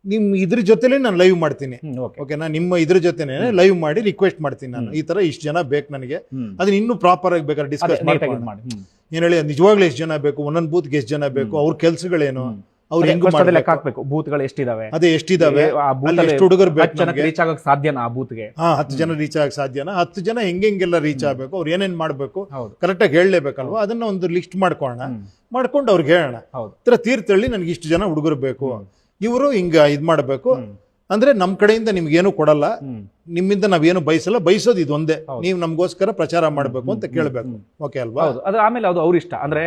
ನಿಮ್ ಇದ್ರ ಜೊತೆಲೆ ನಾನು ಲೈವ್ ಮಾಡ್ತೀನಿ. ಓಕೆನಾ? ನಿಮ್ಮ ಇದ್ರ ಜೊತೆನೆ ಲೈವ್ ಮಾಡಿ ರಿಕ್ವೆಸ್ಟ್ ಮಾಡ್ತೀನಿ. ನಾನು ಈ ತರ ಇಷ್ಟು ಜನ ಬೇಕು ನನಗೆ, ಅದನ್ನ ಇನ್ನೂ ಪ್ರಾಪರ್ ಆಗಿ ಬೇಕಾದ್ರೆ ಡಿಸ್ಕಸ್ ಮಾಡಿ. ಏನ್ ಹೇಳಿ, ನಿಜವಾಗ್ಲೂ ಎಷ್ಟು ಜನ ಬೇಕು, ಒಂದೊಂದು ಬೂತ್ಗೆ ಎಷ್ಟು ಜನ ಬೇಕು, ಅವ್ರ ಕೆಲ್ಸಗಳೇನು, ಅವ್ರು ಹೆಂಗ್ ಲೆಕ್ಕ ಹಾಕ್ಬೇಕು, ಬೂತ್ಗಳು ಎಷ್ಟಿದಾವೆ, ಅದೇ ಎಷ್ಟಿದಾವೆ, ಎಷ್ಟು ಹುಡುಗರು ರೀಚ್ ಆಗಕ್ ಸಾಧ್ಯನಾ ಆ ಬೂತ್ಗೆ. 10 ಜನ ರೀಚ್ ಆಗಕ್ ಸಾಧ್ಯನಾ? 10 ಜನ ಹೆಂಗೆಲ್ಲ ರೀಚ್ ಆಗ್ಬೇಕು, ಅವ್ರು ಏನೇನ್ ಮಾಡ್ಬೇಕು ಕರೆಕ್ಟ್ ಆಗಿ ಹೇಳಲೇಬೇಕಲ್ವಾ? ಅದನ್ನ ಒಂದು ಲಿಸ್ಟ್ ಮಾಡ್ಕೊಂಡು ಅವ್ರಿಗೆ ಹೇಳೋಣ. ತೀರ್ಥಹಳ್ಳಿ ನನಗೆ ಇಷ್ಟು ಜನ ಹುಡುಗರು ಬೇಕು, ಇವರು ಹಿಂಗ ಇದ್ ಮಾಡ್ಬೇಕು ಅಂದ್ರೆ ನಮ್ ಕಡೆಯಿಂದ ನಿಮ್ಗೆ ಏನು ಕೊಡಲ್ಲ, ನಿಮ್ಮಿಂದ ನಾವೇನು ಬಯಸಲ್ಲ, ಬಯಸೋದು ಇದೊಂದೇ, ನೀವು ನಮ್ಗೋಸ್ಕರ ಪ್ರಚಾರ ಮಾಡ್ಬೇಕು ಅಂತ ಕೇಳ್ಬೇಕು. ಓಕೆ ಅಲ್ವಾ? ಅದು ಆಮೇಲೆ ಅದು ಅವ್ರ ಇಷ್ಟ. ಅಂದ್ರೆ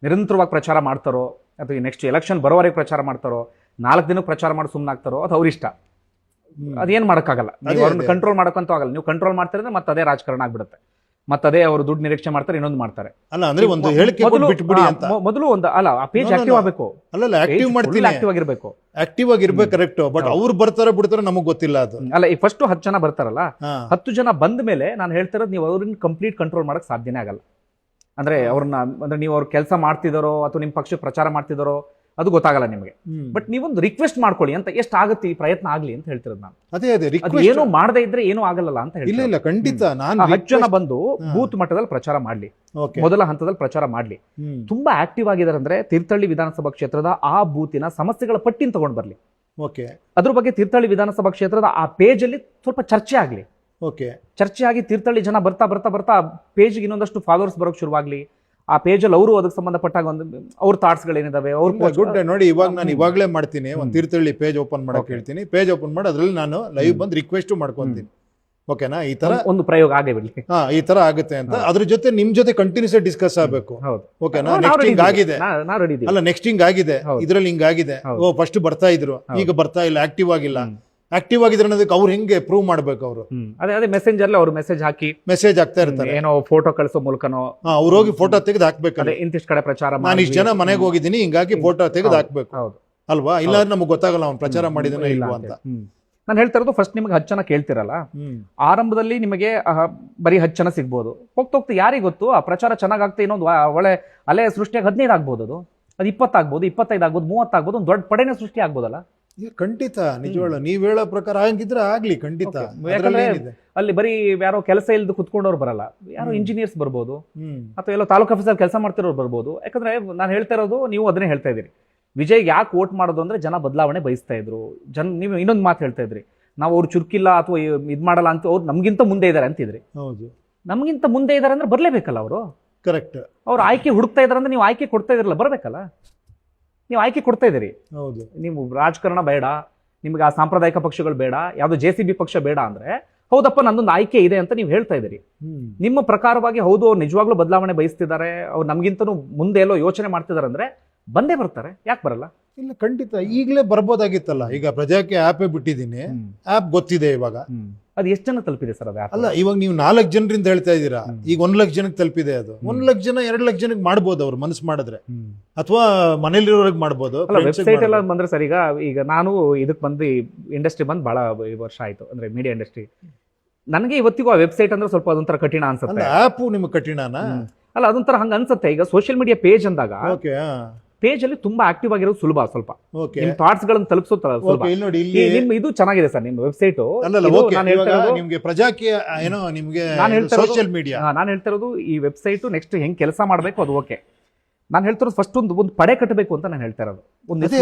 ನಿರಂತರವಾಗಿ ಪ್ರಚಾರ ಮಾಡ್ತಾರೋ ಅಥವಾ ನೆಕ್ಸ್ಟ್ ಎಲೆಕ್ಷನ್ ಬರೋವರೆಗೆ ಪ್ರಚಾರ ಮಾಡ್ತಾರೋ, 4 ದಿನಕ್ಕೆ ಪ್ರಚಾರ ಮಾಡಿ ಸುಮ್ಮನಾಗ್ತಾರೋ, ಅದು ಅವ್ರ ಇಷ್ಟ. ಅದೇನ್ ಮಾಡಕ್ಕಾಗಲ್ಲ. ನೀವು ಅವ್ರನ್ನ ಕಂಟ್ರೋಲ್ ಮಾಡಕ್ಕಂತೂ ಆಗಲ್ಲ. ನೀವು ಕಂಟ್ರೋಲ್ ಮಾಡ್ತಿದ್ರೆ ಮತ್ತೆ ಅದೇ ರಾಜಕಾರಣ ಆಗ್ಬಿಡುತ್ತೆ. ಮತ್ತದೇ ಅವರು ದುಡ್ಡು ನಿರೀಕ್ಷೆ ಮಾಡ್ತಾರೆ, ಇನ್ನೊಂದು ಮಾಡ್ತಾರೆ. ಅಲ್ಲ ಅಂದ್ರೆ ಒಂದು ಹೇಳಿಕೆ ಕೊಟ್ಟು ಬಿಟ್ಬಿಡಿ ಅಂತ. ಮೊದಲು ಒಂದು ಅಲ್ಲ, ಆ ಪೇಜ್ ಆಕ್ಟಿವ್ ಆಗಬೇಕು. ಅಲ್ಲ ಆಕ್ಟಿವ್ ಮಾಡ್ತೀನಿ, ಆಕ್ಟಿವ್ ಆಗಿರ್ಬೇಕು, ಆಕ್ಟಿವ್ ಆಗಿರ್ಬೇಕು, ಕರೆಕ್ಟ್. ಬಟ್ ಅವ್ರು ಬರ್ತಾರ ಬಿಡ್ತಾರ ನಮಗ್ ಗೊತ್ತಿಲ್ಲ ಅದು. ಅಲ್ಲ, ಈ ಫಸ್ಟ್ 10 ಜನ ಬರ್ತಾರಲ್ಲ, 10 ಜನ ಬಂದ ಮೇಲೆ ನಾನು ಹೇಳ್ತಿರೋದು, ನೀವು ಅವ್ರನ್ನ ಕಂಪ್ಲೀಟ್ ಕಂಟ್ರೋಲ್ ಮಾಡಕ್ ಸಾಧ್ಯನೇ ಆಗಲ್ಲ. ಅಂದ್ರೆ ಅವ್ರನ್ನ, ಅಂದ್ರೆ ನೀವು ಅವ್ರ ಕೆಲಸ ಮಾಡ್ತಿದಾರೋ ಅಥವಾ ನಿಮ್ ಪಕ್ಷಕ್ಕೆ ಪ್ರಚಾರ ಮಾಡ್ತಿದಾರೋ ಅದು ಗೊತ್ತಾಗಲ್ಲ ನಿಮಗೆ. ಬಟ್ ನೀವೊಂದು ರಿಕ್ವೆಸ್ಟ್ ಮಾಡ್ಕೊಳ್ಳಿ ಅಂತ, ಎಷ್ಟು ಆಗುತ್ತೆ ಈ ಪ್ರಯತ್ನ ಆಗ್ಲಿ ಅಂತ ಹೇಳ್ತಿರೋದು ನಾನು. ಅದೇ ಅದು ಏನೋ ಮಾಡದೇ ಇದ್ರೆ ಏನೂ ಆಗಲ್ಲ ಅಂತ ಹೇಳಿ. ಇಲ್ಲ ಖಂಡಿತ. ನಾನು 10 ಜನ ಬಂದು ಬೂತ್ ಮಟ್ಟದಲ್ಲಿ ಪ್ರಚಾರ ಮಾಡ್ಲಿ, ಮೊದಲ ಹಂತದಲ್ಲಿ ಪ್ರಚಾರ ಮಾಡ್ಲಿ. ತುಂಬಾ ಆಕ್ಟಿವ್ ಆಗಿದ್ದಾರೆ ಅಂದ್ರೆ ತೀರ್ಥಹಳ್ಳಿ ವಿಧಾನಸಭಾ ಕ್ಷೇತ್ರದ ಆ ಬೂತಿನ ಸಮಸ್ಯೆಗಳ ಪಟ್ಟಿನ ತಗೊಂಡ್ ಬರ್ಲಿ. ಅದ್ರ ಬಗ್ಗೆ ತೀರ್ಥಹಳ್ಳಿ ವಿಧಾನಸಭಾ ಕ್ಷೇತ್ರದ ಆ ಪೇಜ್ ಅಲ್ಲಿ ಸ್ವಲ್ಪ ಚರ್ಚೆ ಆಗ್ಲಿ. ಚರ್ಚೆ ಆಗಿ ತೀರ್ಥಹಳ್ಳಿ ಜನ ಬರ್ತಾ ಬರ್ತಾ ಬರ್ತಾ ಪೇಜ್ ಇನ್ನೊಂದಷ್ಟು ಫಾಲೋವರ್ಸ್ ಬರೋಕ್ ಶುರುವಾಗ್ಲಿ. ಆ ಪೇಜ್ ಅಲ್ಲಿ ಅವರು ಅದಕ್ಕೆ ಸಂಬಂಧಪಟ್ಟಾಗ ಒಂದು ಅವ್ರ ಥಾಟ್ಸ್ ಗಳೇನಿದಾವೆ ಅವ್ರ ಗುಡ್. ನೋಡಿ, ಇವಾಗ ನಾನು ಇವಾಗಲೇ ಮಾಡ್ತೀನಿ, ಒಂದು ತೀರ್ಥಹಳ್ಳಿ ಪೇಜ್ ಓಪನ್ ಮಾಡಕ್ ಹೇಳ್ತೀನಿ. ಪೇಜ್ ಓಪನ್ ಮಾಡಿ ಅದ್ರಲ್ಲಿ ನಾನು ಲೈವ್ ಬಂದು ರಿಕ್ವೆಸ್ಟ್ ಮಾಡ್ಕೊಂತೀನಿ. ಓಕೆನಾ? ಈ ತರ ಒಂದು ಪ್ರಯೋಗ ಆಗೇ ಬಿಡ್ಲಿ. ಈ ತರ ಆಗುತ್ತೆ ಅಂತ ಅದ್ರ ಜೊತೆ ನಿಮ್ ಜೊತೆ ಕಂಟಿನ್ಯೂಸ್ ಡಿಸ್ಕಸ್ ಆಗಬೇಕು. ಓಕೆನಾ? ನೆಕ್ಸ್ಟ್ ಹಿಂಗ್ ಆಗಿದೆ, ಅಲ್ಲ ನೆಕ್ಸ್ಟ್ ಹಿಂಗ್ ಆಗಿದೆ, ಇದ್ರಲ್ಲಿ ಹಿಂಗ್ ಆಗಿದೆ. ಓ ಫಸ್ಟ್ ಬರ್ತಾ ಇದ್ರು, ಈಗ ಬರ್ತಾ ಇಲ್ಲ, ಆಕ್ಟಿವ್ ಆಗಿಲ್ಲ. ಆಕ್ಟಿವ್ ಆಗಿದ್ರೆ ಅನ್ನೋದಕ್ಕೆ ಅವ್ರು ಹೆಂಗೆ ಪ್ರೂವ್ ಮಾಡ್ಬೇಕು? ಅವರು ಅದೇ ಮೆಸೆಂಜರ್ ಅವ್ರು ಮೆಸೇಜ್ ಆಗ್ತಾ ಇರ್ತಾರೆ, ಏನೋ ಫೋಟೋ ಕಳಿಸೋ ಮೂಲಕನೋ ಅವ್ರು ಹೋಗಿ ಫೋಟೋ ತೆಗೆದು ಹಾಕ್ಬೇಕು. ಇಂತಿಷ್ಟು ಕಡೆ ಪ್ರಚಾರ, ನಾನು ಇಷ್ಟು ಜನ ಮನೆಗೆ ಹೋಗಿದ್ದೀನಿ, ಹಿಂಗಾಗಿ ಫೋಟೋ ತೆಗೆದು ಹಾಕ್ಬೇಕು ಅಲ್ವಾ? ಇಲ್ಲ ನಮ್ಗೆ ಗೊತ್ತಾಗಲ್ಲ ಅವ್ನು ಪ್ರಚಾರ ಮಾಡಿದನೋ ಇಲ್ವಾ ಅಂತ. ನಾನು ಹೇಳ್ತಾ ಇರೋದು, ಫಸ್ಟ್ ನಿಮ್ಗೆ 10 ಜನ ಕೇಳ್ತಿರಲ್ಲ, ಆರಂಭದಲ್ಲಿ ನಿಮಗೆ ಬರೀ 10 ಜನ ಸಿಗ್ಬೋದು. ಹೋಗ್ತಾ ಯಾರಿಗೆ ಗೊತ್ತು, ಆ ಪ್ರಚಾರ ಚೆನ್ನಾಗಾಗ್ತಾ ಇನ್ನೊಂದು ಒಳ್ಳೆ ಅಲೆ ಸೃಷ್ಟಿಯಾಗಿ 15 ಆಗ್ಬೋದು, ಅದು 20 ಆಗ್ಬೋದು, 25 ಆಗ್ಬೋದು, 30 ಆಗ್ಬೋದು, ಒಂದು ದೊಡ್ಡ ಪಡೆನೇ ಸೃಷ್ಟಿ ಆಗ್ಬೋದಲ್ಲ. ಖಂಡಿತ, ನಿಜವಾಳ ನೀವ್ ಹೇಳೋ ಪ್ರಕಾರ ಹಂಗಿದ್ರೆ ಆಗ್ಲಿ, ಖಂಡಿತ. ಯಾಕಂದ್ರೆ ಅಲ್ಲಿ ಬರೀ ಯಾರೋ ಕೆಲಸ ಇಲ್ದು ಕುತ್ಕೊಂಡವ್ರು ಬರಲ್ಲ, ಯಾರೋ ಇಂಜಿನಿಯರ್ಸ್ ಬರ್ಬೋದು, ಅಥವಾ ಎಲ್ಲೋ ತಾಲೂಕು ಆಫೀಸಲ್ಲಿ ಕೆಲಸ ಮಾಡ್ತಿರೋರು ಬರ್ಬೋದು. ಯಾಕಂದ್ರೆ ನಾನು ಹೇಳ್ತಾ ಇರೋದು, ನೀವು ಅದನ್ನೇ ಹೇಳ್ತಾ ಇದ್ದೀರಿ, ವಿಜಯ್ ಯಾಕೆ ವೋಟ್ ಮಾಡೋದು ಅಂದ್ರೆ ಜನ ಬದಲಾವಣೆ ಬಯಸ್ತಾ ಇದ್ರು. ನೀವು ಇನ್ನೊಂದು ಮಾತು ಹೇಳ್ತಾ ಇದ್ರಿ, ನಾವು ಅವ್ರು ಚುರುಕಿಲ್ಲ ಅಥವಾ ಇದ್ ಮಾಡಲ್ಲ ಅಂತ, ಅವ್ರು ನಮ್ಗಿಂತ ಮುಂದೆ ಇದಾರೆ ಅಂತಿದ್ರಿ. ಹೌದು, ನಮ್ಗಿಂತ ಮುಂದೆ ಇದಾರೆ ಅಂದ್ರೆ ಬರ್ಲೇಬೇಕಲ್ಲ ಅವರು. ಕರೆಕ್ಟ್. ಅವ್ರು ಆಯ್ಕೆ ಹುಡುಕ್ತಾ ಇದಾರೆ ಅಂದ್ರೆ ನೀವು ಆಯ್ಕೆ ಕೊಡ್ತಾ ಇದ್ರಲ್ಲ, ಬರ್ಬೇಕಲ್ಲ. ನೀವು ಆಯ್ಕೆ ಕೊಡ್ತಾ ಇದ್ದೀರಿ. ಹೌದು, ನೀವು ರಾಜಕಾರಣ ಬೇಡ, ನಿಮ್ಗೆ ಆ ಸಾಂಪ್ರದಾಯಿಕ ಪಕ್ಷಗಳು ಬೇಡ, ಯಾವ್ದು JCB ಪಕ್ಷ ಬೇಡ ಅಂದ್ರೆ, ಹೌದಪ್ಪ ನಂದೊಂದು ಆಯ್ಕೆ ಇದೆ ಅಂತ ನೀವು ಹೇಳ್ತಾ ಇದ್ದೀರಿ. ನಿಮ್ಮ ಪ್ರಕಾರವಾಗಿ ಹೌದು ಅವ್ರು ನಿಜವಾಗ್ಲೂ ಬದಲಾವಣೆ ಬಯಸ್ತಿದ್ದಾರೆ, ಅವ್ರು ನಮ್ಗಿಂತನೂ ಮುಂದೆ ಎಲ್ಲೋ ಯೋಚನೆ ಮಾಡ್ತಿದ್ದಾರೆ ಅಂದ್ರೆ ಬಂದೇ ಬರ್ತಾರೆ. ಯಾಕೆ ಬರಲ್ಲ? ಇಲ್ಲ ಖಂಡಿತ, ಈಗಲೇ ಬರ್ಬೋದಾಗಿತ್ತಲ್ಲ. ಈಗ ಪ್ರಜಾಕ್ಕೆ ಆ್ಯಪ್ ಬಿಟ್ಟಿದ್ದೀನಿ, ಆ್ಯಪ್ ಗೊತ್ತಿದೆ ಇವಾಗ. ಅದು ಎಷ್ಟು ಜನ ತಲುಪಿದೆ ಸರ್ ಅದು? ಅಲ್ಲ, ಇವಾಗ ನೀವು 4 ಜನರಿಂದ ಹೇಳ್ತಾ ಇದ್ದೀರಾ, ಈಗ 1 ಲಕ್ಷ ಜನಕ್ಕೆ ತಲುಪಿದೆ. ಅದು 1 ಲಕ್ಷ ಜನ 2 ಲಕ್ಷ ಜನಕ್ಕೆ ಮಾಡ್ಬೋದು ಅವ್ರು ಮನಸ್ಸು ಮಾಡಿದ್ರೆ, ಅಥವಾ ಮನೇಲಿರೋರಿಗೆ ಮಾಡ್ಬೋದು. ವೆಬ್ಸೈಟ್ ಎಲ್ಲ ಬಂದ್ರೆ ಸರ್, ಈಗ ನಾನು ಇದಕ್ಕೆ ಬಂದು ಇಂಡಸ್ಟ್ರಿ ಬಂದು ಬಹಳ ವರ್ಷ ಆಯ್ತು, ಅಂದ್ರೆ ಮೀಡಿಯಾ ಇಂಡಸ್ಟ್ರಿ. ನನಗೆ ಇವತ್ತಿಗೂ ಆ ವೆಬ್ಸೈಟ್ ಅಂದ್ರೆ ಸ್ವಲ್ಪ ಅದೊಂಥರ ಕಠಿಣ ಅನ್ಸುತ್ತೆ. ಆ್ಯಪ್ ನಿಮ್ಗೆ ಕಠಿಣನಾ? ಅಲ್ಲ, ಅದೊಂಥರ ಹಂಗ ಅನ್ಸುತ್ತೆ. ಈಗ ಸೋಷಿಯಲ್ ಮೀಡಿಯಾ ಪೇಜ್ ಅಂದಾಗ ಪೇಜ್ ಅಲ್ಲಿ ತುಂಬಾ ಆಕ್ಟಿವ್ ಆಗಿರೋದು ಸುಲಭ, ಸ್ವಲ್ಪ ನಿಮ್ ಥಾಟ್ಸ್ ಗಳನ್ನ ತಲುಪಿಸೋ ಇದು ಚೆನ್ನಾಗಿದೆ ಸರ್ ನಿಮ್ಮ ವೆಬ್ಸೈಟ್. ನಿಮ್ಗೆ ಪ್ರಜಾಕೀಯ ಏನೋ ನಿಮ್ಗೆ ಸೋಷಿಯಲ್ ಮೀಡಿಯಾ ನಾನು ಹೇಳ್ತಾ ಇರೋದು, ಈ ವೆಬ್ಸೈಟ್ ನೆಕ್ಸ್ಟ್ ಹೆಂಗ್ ಕೆಲಸ ಮಾಡ್ಬೇಕು ಅದು ಓಕೆ. ನಾನು ಹೇಳ್ತಿರೋದು ಫಸ್ಟ್ ಒಂದು ಪಡೆ ಕಟ್ಟಬೇಕು ಅಂತ ನಾನು ಹೇಳ್ತಾ ಇರೋದು.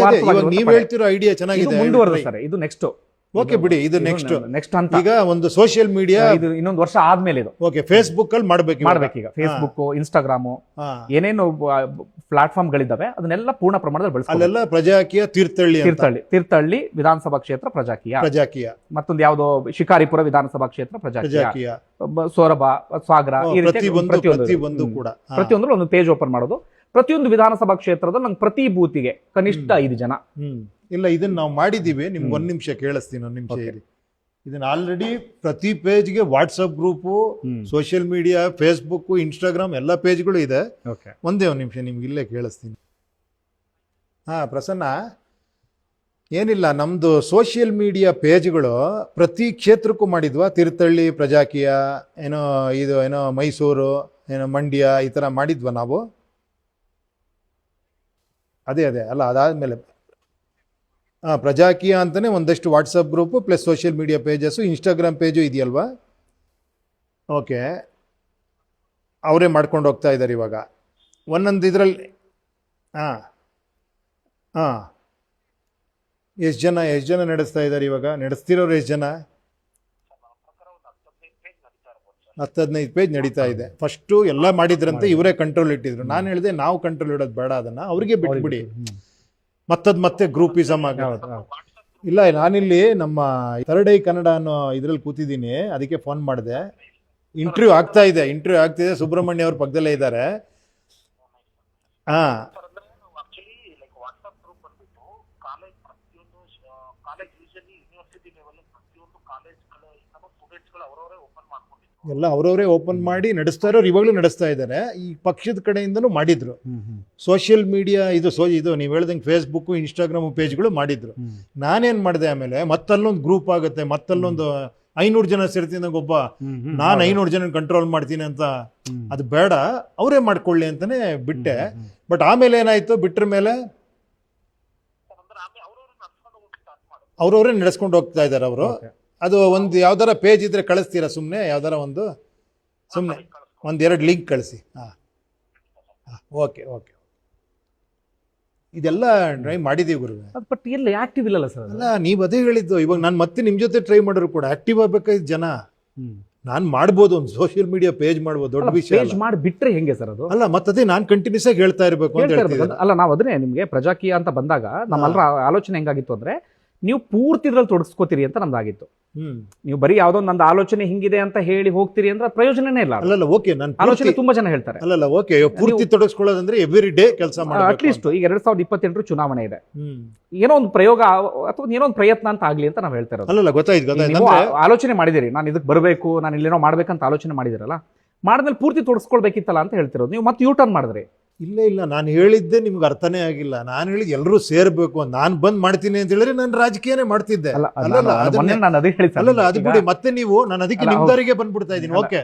ನೀವು ಹೇಳ್ತಿರೋ ಐಡಿಯಾ ಚೆನ್ನಾಗಿದೆ, ಮುಂದುವರೆದ ಸರ್. ಇದು ನೆಕ್ಸ್ಟ್ ಓಕೆ ಬಿಡಿ, ಇದು ನೆಕ್ಸ್ಟ್ ಅಂತ. ಈಗ ಒಂದು ಸೋಷಿಯಲ್ ಮೀಡಿಯಾ ಇದು ಇನ್ನೊಂದು ವರ್ಷ ಆದ್ಮೇಲೆ ಇದು ಓಕೆ ಫೇಸ್ಬುಕ್ ಅಲ್ಲಿ ಮಾಡ್ಬೇಕು. ಈಗ ಫೇಸ್ಬುಕ್, ಇನ್ಸ್ಟಾಗ್ರಾಮ್, ಏನೇನು ಪ್ಲಾಟ್ಫಾರ್ಮ್ ಗಳಿದ್ದಾವೆ ಅದನ್ನೆಲ್ಲ ಪೂರ್ಣ ಪ್ರಮಾಣದಲ್ಲಿ ಬಳಸಿ ಅಲ್ಲೆಲ್ಲ ಪ್ರಜಾಕೀಯ ತೀರ್ಥಹಳ್ಳಿ ವಿಧಾನಸಭಾ ಕ್ಷೇತ್ರ ಪ್ರಜಾಕೀಯ, ಮತ್ತೊಂದು ಯಾವ್ದೋ ಶಿಕಾರಿಪುರ ವಿಧಾನಸಭಾ ಕ್ಷೇತ್ರ ಪ್ರಜಾಕೀಯ, ಸೊರಬ, ಸಾಗರ, ಈ ರೀತಿ ಪ್ರತಿಯೊಂದು ಒಂದು ಪೇಜ್ ಓಪನ್ ಮಾಡೋದು. ಪ್ರತಿಯೊಂದು ವಿಧಾನಸಭಾ ಕ್ಷೇತ್ರದಲ್ಲಿ ನಂಗೆ ಪ್ರತಿ ಬೂತಿಗೆ ಕನಿಷ್ಠ 5 ಜನ. ಇಲ್ಲ, ಇದನ್ನ ನಾವು ಮಾಡಿದೀವಿ. ನಿಮ್ಗೆ 1 ನಿಮಿಷ ಕೇಳಿಸ್ತೀನಿ, 1 ನಿಮಿಷ ಇರಿ. ಇದನ್ನ ಆಲ್ರೆಡಿ ಪ್ರತಿ ಪೇಜ್ಗೆ WhatsApp group, social media, Facebook, Instagram ಎಲ್ಲ ಪೇಜ್ಗಳು ಇದೆ. ಒಂದೇ 1 ನಿಮಿಷ ನಿಮ್ಗೆ ಇಲ್ಲೇ ಕೇಳಿಸ್ತೀನಿ. ಪ್ರಸನ್ನ, ಏನಿಲ್ಲ, ನಮ್ದು ಸೋಷಿಯಲ್ ಮೀಡಿಯಾ ಪೇಜ್ಗಳು ಪ್ರತಿ ಕ್ಷೇತ್ರಕ್ಕೂ ಮಾಡಿದ್ವಾ? ತೀರ್ಥಹಳ್ಳಿ ಪ್ರಜಾಕೀಯ, ಏನೋ ಮೈಸೂರು, ಏನೋ ಮಂಡ್ಯ, ಈ ಥರ ಮಾಡಿದ್ವಾ ನಾವು? ಅದೇ ಅಲ್ಲ, ಅದಾದ್ಮೇಲೆ ಪ್ರಜಾಕೀಯ ಅಂತಾನೆ ಒಂದಷ್ಟು WhatsApp group plus social media pages, Instagram page ಇದೆಯಲ್ವಾ? ಓಕೆ, ಅವರೇ ಮಾಡ್ಕೊಂಡು ಹೋಗ್ತಾ ಇದ್ದಾರೆ ಇವಾಗ ಒಂದೊಂದು ಇದರಲ್ಲಿ. ಎಷ್ಟು ಜನ ನಡೆಸ್ತಾ ಇದ್ದಾರೆ ಇವಾಗ? ನಡೆಸ್ತಿರೋರು ಎಷ್ಟು ಜನ? 10-15 ಪೇಜ್ ನಡೀತಾ ಇದೆ. ಫಸ್ಟು ಎಲ್ಲ ಮಾಡಿದ್ರಂತೆ, ಇವರೇ ಕಂಟ್ರೋಲ್ ಇಟ್ಟಿದ್ರು. ನಾನು ಹೇಳಿದೆ ನಾವು ಕಂಟ್ರೋಲ್ ಇಡೋದು ಬೇಡ, ಅದನ್ನ ಅವ್ರಿಗೆ ಬಿಟ್ಬಿಡಿ, ಮತ್ತೆ ಗ್ರೂಪಿಸಮ್ ಆಗ. ಇಲ್ಲ, ನಾನಿಲ್ಲಿ ನಮ್ಮ ಥರ್ಡ್ ಐ ಕನ್ನಡ ಅನ್ನೋ ಇದ್ರಲ್ಲಿ ಕೂತಿದ್ದೀನಿ, ಅದಕ್ಕೆ ಫೋನ್ ಮಾಡಿದೆ. ಇಂಟರ್ವ್ಯೂ ಆಗ್ತಿದೆ. ಸುಬ್ರಹ್ಮಣ್ಯ ಅವ್ರ ಪಕ್ಕದಲ್ಲೇ ಇದ್ದಾರೆ. ಕಾಲೇಜ್ ಯೂಶಲಿ ಯೂನಿವರ್ಸಿಟಿ ಲೆವೆಲ್ ಪ್ರತಿಯೊಂದು ಕಾಲೇಜ್ಗಳು ಸ್ಟೂಡೆಂಟ್ಸ್ಗಳು ಅವರವರೇ ಓಪನ್ ಮಾಡ್ಕೊಂಡಿದ್ರು. ಎಲ್ಲ ಅವರವರೇ ಓಪನ್ ಮಾಡಿ ನಡೆಸ್ತಾ ಇರೋರು ಇವಾಗಲೂ ನಡೆಸ್ತಾ ಇದ್ದಾರೆ. ಈ ಪಕ್ಷದ ಕಡೆಯಿಂದನೂ ಮಾಡಿದ್ರು. ಸೋಷಿಯಲ್ ಮೀಡಿಯಾ ಇದು ನೀವು ಹೇಳ್ದಂಗೆ ಫೇಸ್ಬುಕ್ ಇನ್ಸ್ಟಾಗ್ರಾಮ್ ಪೇಜ್ಗಳು ಮಾಡಿದ್ರು. ನಾನೇನ್ ಮಾಡಿದೆ ಆಮೇಲೆ ಮತ್ತಲ್ಲೊಂದು ಗ್ರೂಪ್ ಆಗುತ್ತೆ, ಮತ್ತಲ್ಲೊಂದು 500 ಜನ ಸೇರ್ತೀನಿ ಒಬ್ಬ ನಾನು 500 ಜನ ಕಂಟ್ರೋಲ್ ಮಾಡ್ತೀನಿ ಅಂತ, ಅದು ಬೇಡ ಅವರೇ ಮಾಡ್ಕೊಳ್ಳಿ ಅಂತಾನೆ ಬಿಟ್ಟೆ. ಬಟ್ ಆಮೇಲೆ ಏನಾಯ್ತು, ಬಿಟ್ರ ಮೇಲೆ ಅಂದ್ರೆ ಆಮೇಲೆ ಅವರವರು ನಡ್ಸ್ಕೊಂಡು ಹೋಗಿ ಸ್ಟಾರ್ಟ್ ಮಾಡೋದು. ಅವ್ರವರೇ ನಡೆಸ್ಕೊಂಡು ಹೋಗ್ತಾ ಇದ್ದಾರೆ ಅವರು. ಅದು ಒಂದು ಯಾವ್ದಾರ ಪೇಜ್ ಇದ್ರೆ ಕಳಿಸ್ತೀರಾ ಸುಮ್ಮನೆ, ಯಾವ್ದಾರ ಒಂದು ಸುಮ್ಮನೆ ಒಂದೆರಡು ಲಿಂಕ್ ಕಳಿಸಿ. ಓಕೆ ಓಕೆ, ಇದೆಲ್ಲ ಟ್ರೈ ಮಾಡಿದೀವಿ ಗುರು. ಬಟ್ ಎಲ್ಲ ಆಕ್ಟಿವ್ ಇಲ್ಲಲ್ಲ ಸರ್. ಅಲ್ಲ, ನೀವು ಅದೇ ಹೇಳಿದ್ದು. ಇವಾಗ ನಾನು ಮತ್ತೆ ನಿಮ್ಮ ಜೊತೆ ಟ್ರೈ ಮಾಡಿದ್ರು ಕೂಡ ಆಕ್ಟಿವ್ ಆಗ್ಬೇಕಾಯ್ತು ಜನ. ನಾನು ಮಾಡ್ಬೋದು, ಒಂದು ಸೋಷಿಯಲ್ ಮೀಡಿಯಾ ಪೇಜ್ ಮಾಡ್ಬೋದು, ದೊಡ್ಡ ವಿಷಯ ಪೇಜ್ ಮಾಡಿ ಬಿಟ್ರೆ ಹೆಂಗೆ ಸರ್ ಅದು? ಅಲ್ಲ, ಮತ್ತದೇ ನಾನು ಕಂಟಿನ್ಯೂಸ್ ಆಗಿ ಹೇಳ್ತಾ ಇರಬೇಕು ಅಂತ ಹೇಳ್ತಿದ್ದೆ. ಅಲ್ಲ, ನಾವು ಅದನ್ನೇ ನಿಮ್ಗೆ ಪ್ರಜಾಕೀಯ ಅಂತ ಬಂದಾಗ ನಮ್ಮೆಲ್ಲರ ಆಲೋಚನೆ ಹೆಂಗಾಗಿತ್ತು ಅಂದ್ರೆ, ನೀವು ಪೂರ್ತಿ ಇದ್ರಲ್ಲಿ ತೊಡಗಿಸ್ಕೋತೀರಿ ಅಂತ ನಮ್ದಾಗಿತ್ತು. ನೀವು ಬರೀ ಯಾವ್ದೋ ನಂದು ಆಲೋಚನೆ ಹಿಂಗಿದೆ ಅಂತ ಹೇಳಿ ಹೋಗ್ತೀರಿ ಅಂದ್ರೆ ಪ್ರಯೋಜನನೇ ಇಲ್ಲ. ಅಲ್ಲ ಓಕೆ, ನಾನು ಆಲೋಚನೆ ತುಂಬಾ ಜನ ಹೇಳ್ತಾರೆ. ಅಲ್ಲ ಓಕೆ, ಪೂರ್ತಿ ತೊಡಗಿಸ್ಕೊಳ್ಳೋದಂದ್ರೆ ಎವ್ರಿ ಡೇ ಕೆಲಸ ಮಾಡಿ. ಅಟ್ಲೀಸ್ಟ್ ಈಗ 2028 ಚುನಾವಣೆ ಇದೆ, ಏನೋ ಒಂದು ಪ್ರಯೋಗ ಅಥವಾ ಏನೋ ಒಂದು ಪ್ರಯತ್ನ ಅಂತ ಆಗ್ಲಿ ಅಂತ ನಾವು ಹೇಳ್ತಾ ಇರೋದು. ಅಲ್ಲ ಗೊತ್ತಾಯ್ತು. ನೀವು ಆಲೋಚನೆ ಮಾಡಿದಿರಿ, ನಾನು ಇದಕ್ಕೆ ಬರಬೇಕು, ನಾನು ಇಲ್ಲೇನೋ ಮಾಡ್ಬೇಕಂತ ಆಲೋಚನೆ ಮಾಡಿದಿರಲ್ಲ, ಮಾಡಿದ್ಮೇಲೆ ಪೂರ್ತಿ ತೊಡಗಿಸ್ಕೊಳ್ಬೇಕಿತ್ತಲ್ಲ ಅಂತ ಹೇಳ್ತಿರೋದು. ನೀವು ಮತ್ತೆ ಯೂ ಟರ್ನ್ ಮಾಡಿದ್ರಿ. ಇಲ್ಲ, ನಾನು ಹೇಳಿದ್ದೆ ನಿಮ್ಗೆ ಅರ್ಥನೇ ಆಗಿಲ್ಲ. ನಾನು ಹೇಳಿದ್ ಎಲ್ಲರೂ ಸೇರ್ಬೇಕು, ನಾನು ಬಂದ್ ಮಾಡ್ತೀನಿ ಅಂತ ಹೇಳಿದ್ರೆ ನಾನು ರಾಜಕೀಯನೇ ಮಾಡ್ತಿದ್ದೆ. ಅಲ್ಲಲ್ಲ, ಅದು ಬಿಡಿ. ಮತ್ತೆ ನೀವು, ನಾನು ಅದಕ್ಕೆ ನಿಮ್ದವರಿಗೆ ಬಂದ್ಬಿಡ್ತಾ ಇದ್ದೀನಿ. ಓಕೆ,